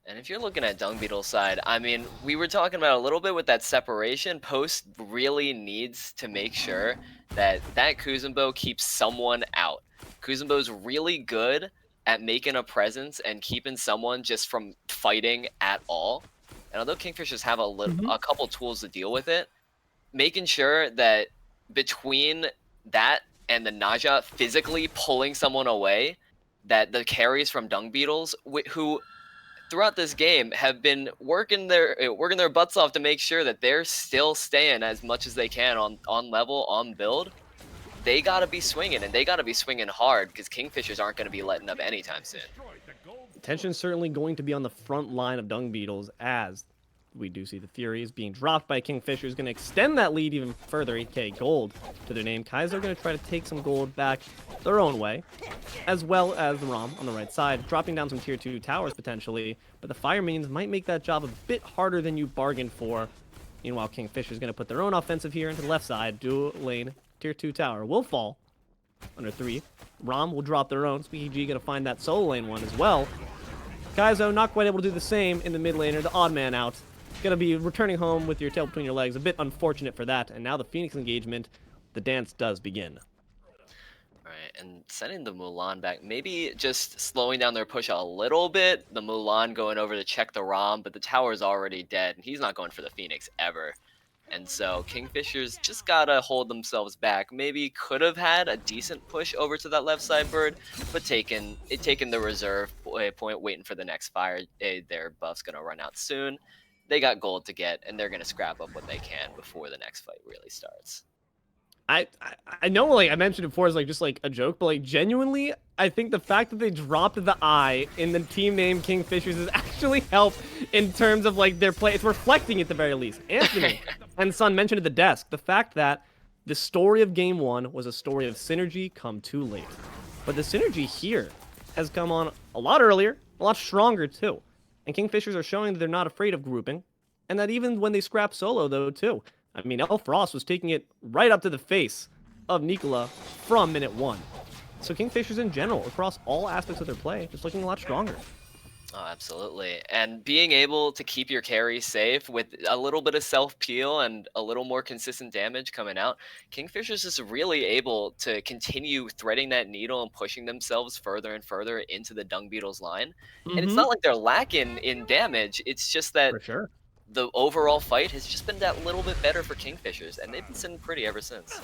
And if you're looking at Dungbeetle's side, I mean, we were talking about a little bit with that separation. Post really needs to make sure that Kuzenbo keeps someone out. Kuzenbo's really good at making a presence and keeping someone just from fighting at all. And although Kingfishers have a couple tools to deal with it, making sure that between that and the Naja physically pulling someone away, that the carries from Dungbeetles, who throughout this game have been working their butts off to make sure that they're still staying as much as they can on level, on build. They gotta be swinging, and they gotta be swinging hard, because Kingfishers aren't gonna be letting up anytime soon. Attention's certainly going to be on the front line of Dungbeetles, as we do see the Furies being dropped by Kingfishers, going to extend that lead even further, 8K gold to their name. Kaizo going to try to take some gold back their own way, as well as the Rom on the right side, dropping down some tier 2 towers potentially, but the Fire Minions might make that job a bit harder than you bargained for. Meanwhile, Kingfishers going to put their own offensive here into the left side. Dual lane tier 2 tower will fall under 3. Rom will drop their own. SqueaakyG going to find that solo lane one as well. Kaizo not quite able to do the same in the mid laner, the odd man out. Gonna be returning home with your tail between your legs. A bit unfortunate for that. And now the Phoenix engagement, the dance does begin. Alright, and sending the Mulan back, maybe just slowing down their push a little bit. The Mulan going over to check the Rom, but the tower's already dead, and he's not going for the Phoenix ever. And so Kingfishers just gotta hold themselves back. Maybe could have had a decent push over to that left side bird, but taking the reserve point, waiting for the next fire. Their buff's gonna run out soon. They got gold to get, and they're gonna scrap up what they can before the next fight really starts. I know, like I mentioned before, is like just like a joke, but like genuinely, I think the fact that they dropped the I in the team name Kingfishers has actually helped in terms of like their play. It's reflecting at the very least. Anthony and Sun mentioned at the desk the fact that the story of Game 1 was a story of synergy come too late, but the synergy here has come on a lot earlier, a lot stronger too. And Kingfishers are showing that they're not afraid of grouping, and that even when they scrap solo, though, too. I mean, Frost was taking it right up to the face of Nikola from minute 1. So Kingfishers in general, across all aspects of their play, just looking a lot stronger. Oh, absolutely. And being able to keep your carry safe with a little bit of self-peel and a little more consistent damage coming out, Kingfishers is really able to continue threading that needle and pushing themselves further and further into the Dungbeetles line. And it's not like they're lacking in damage, it's just that the overall fight has just been that little bit better for Kingfishers, and they've been sitting pretty ever since.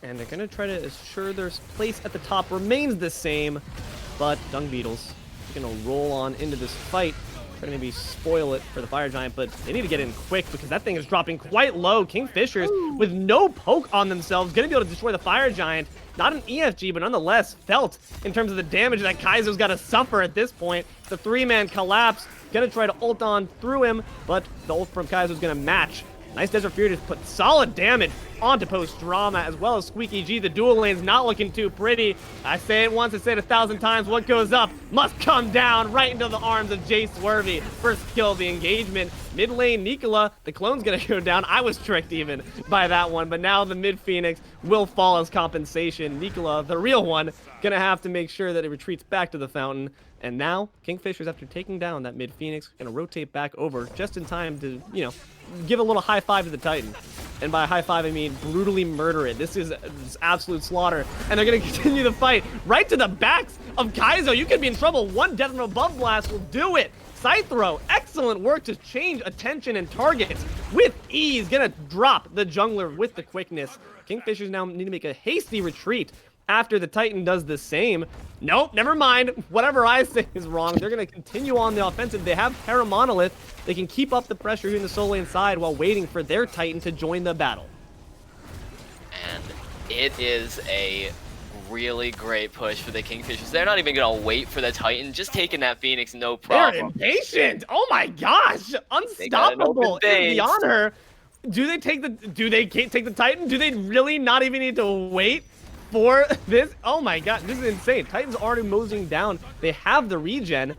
And they're going to try to ensure their place at the top remains the same, but Dungbeetles going to roll on into this fight, try to maybe spoil it for the Fire Giant, but they need to get in quick because that thing is dropping quite low. Kingfishers, with no poke on themselves, going to be able to destroy the Fire Giant. Not an EFG, but nonetheless felt in terms of the damage that Kaizo's got to suffer at this point. The 3-man collapse, going to try to ult on through him, but the ult from Kaizo's going to match. Nice Desert Fury to put solid damage onto POSTDRAMA, as well as SqueaakyG. The dual lane's not looking too pretty. I say it once, I say it 1,000 times. What goes up must come down right into the arms of Jayswervy. First kill of the engagement. Mid lane, Nikola, the clone's gonna go down. I was tricked even by that one, but now the mid Phoenix will fall as compensation. Nikola, the real one, gonna have to make sure that it retreats back to the fountain. And now, Kingfishers, after taking down that mid Phoenix, gonna rotate back over just in time to, you know, give a little high five to the Titan. And by high five, I mean brutally murder it. This is absolute slaughter. And they're going to continue the fight right to the backs of Kaizo. You could be in trouble. One death from above blast will do it. Psythro, excellent work to change attention and targets with ease. Going to drop the jungler with the quickness. Kingfishers now need to make a hasty retreat after the Titan does the same. Nope, never mind. Whatever I say is wrong. They're going to continue on the offensive. They have Terra Monolith. They can keep up the pressure here in the solo lane side while waiting for their Titan to join the battle. And it is a really great push for the Kingfishers. They're not even going to wait for the Titan. Just taking that Phoenix, no problem. They're impatient. Oh my gosh. Unstoppable is the honor. Do they take the Titan? Do they really not even need to wait for this? Oh my god, this is insane. Titan's already moseying down. They have the regen.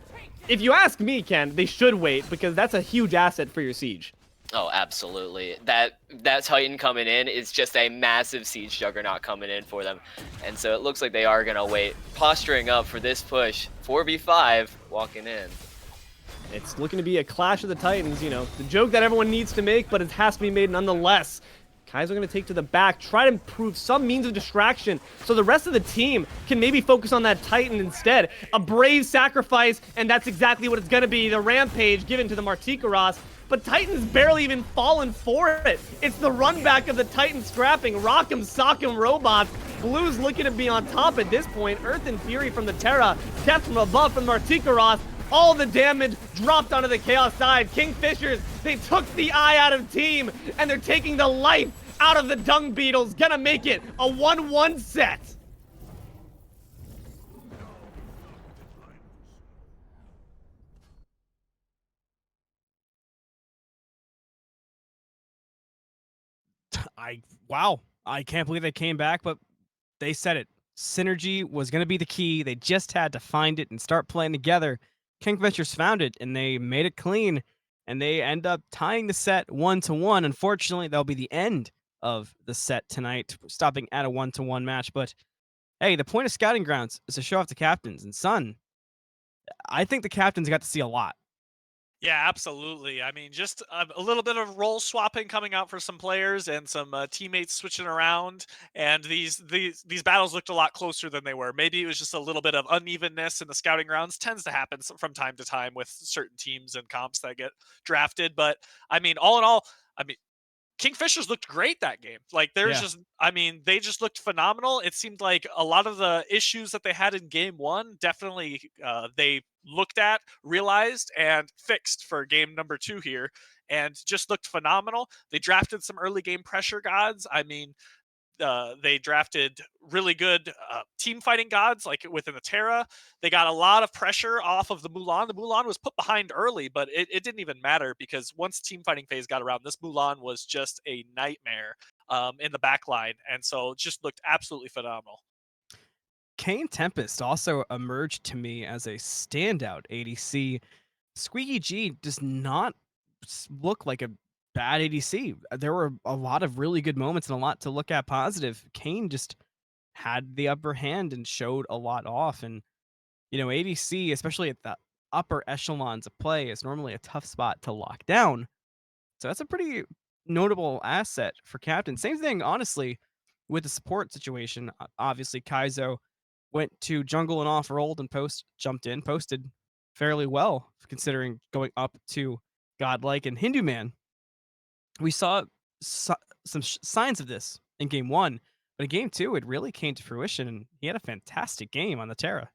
If you ask me, Ken, they should wait because that's a huge asset for your siege. Oh, absolutely. That Titan coming in is just a massive siege juggernaut coming in for them. And so it looks like they are going to wait, posturing up for this push. 4v5 walking in. It's looking to be a clash of the Titans, you know, the joke that everyone needs to make, but it has to be made nonetheless. Kaizo going to take to the back, try to improve some means of distraction so the rest of the team can maybe focus on that Titan instead. A brave sacrifice, and that's exactly what it's going to be, the rampage given to the Martikaros. But Titan's barely even fallen for it. It's the run back of the Titan scrapping, rock'em sock'em robots. Blue's looking to be on top at this point. Earth and Fury from the Terra, death from above from Martikaros. All the damage dropped onto the Chaos side. Kingfishers, they took the eye out of team, and they're taking the life out of the Dungbeetles. Gonna make it a 1-1 set. Wow. I can't believe they came back, but they said it. Synergy was going to be the key. They just had to find it and start playing together. Kingfishers found it, and they made it clean, and they end up tying the set 1-1. Unfortunately, that'll be the end of the set tonight, stopping at a 1-1 match. But hey, the point of Scouting Grounds is to show off the captains. And Suun, I think the captains got to see a lot. Yeah, absolutely. I mean, just a little bit of role swapping coming out for some players and some teammates switching around. And these battles looked a lot closer than they were. Maybe it was just a little bit of unevenness in the scouting grounds. Tends to happen from time to time with certain teams and comps that get drafted. But I mean, all in all, I mean, Kingfishers looked great that game. Like there's just, I mean, they just looked phenomenal. It seemed like a lot of the issues that they had in game one, definitely they looked at, realized, and fixed for game number 2 here, and just looked phenomenal. They drafted some early game pressure gods. I mean, they drafted really good team fighting gods like within the Terra. They got a lot of pressure off of the Mulan. The Mulan was put behind early, but it didn't even matter because once team fighting phase got around, this Mulan was just a nightmare in the back line. And so it just looked absolutely phenomenal. KaneTempest also emerged to me as a standout ADC. SqueaakyG does not look like a bad ADC. There were a lot of really good moments and a lot to look at positive. Kane just had the upper hand and showed a lot off. And, you know, ADC, especially at the upper echelons of play, is normally a tough spot to lock down. So that's a pretty notable asset for captain. Same thing, honestly, with the support situation. Obviously, Kaizo went to jungle and off-rolled and jumped in, posted fairly well, considering going up to Godlike and HiRezHinduman. We saw some signs of this in game 1, but in game 2, it really came to fruition, and he had a fantastic game on the Terra.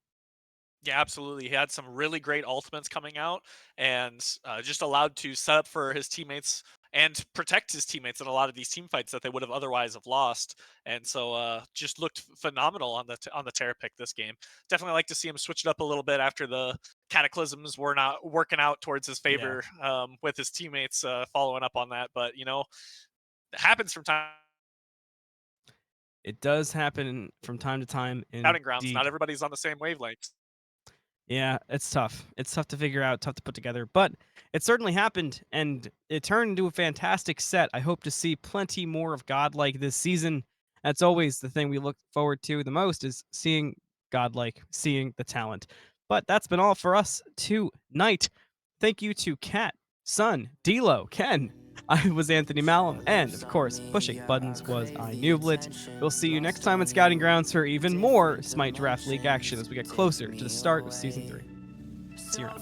Yeah, absolutely. He had some really great ultimates coming out, and just allowed to set up for his teammates and protect his teammates in a lot of these team fights that they would have otherwise have lost. And so, just looked phenomenal on the on the Terra pick this game. Definitely like to see him switch it up a little bit after the cataclysms were not working out towards his Yeah. favor, with his teammates following up on that. But you know, it happens from time. It does happen from time to time, Outing grounds. Not indeed. everybody's on the same wavelength. Yeah, it's tough. It's tough to figure out, tough to put together, but it certainly happened, and it turned into a fantastic set. I hope to see plenty more of Godlike this season. That's always the thing we look forward to the most, is seeing Godlike, seeing the talent. But that's been all for us tonight. Thank you to Kat, Suun, Deelo, Ken. I was AnthonyMalum, and of course, pushing buttons was iNooblet. We'll see you next time on Scouting Grounds for even more Smite Draft League action as we get closer to the start of Season 3. See you around.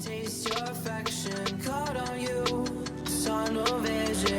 Taste your affection, caught on you, tunnel vision.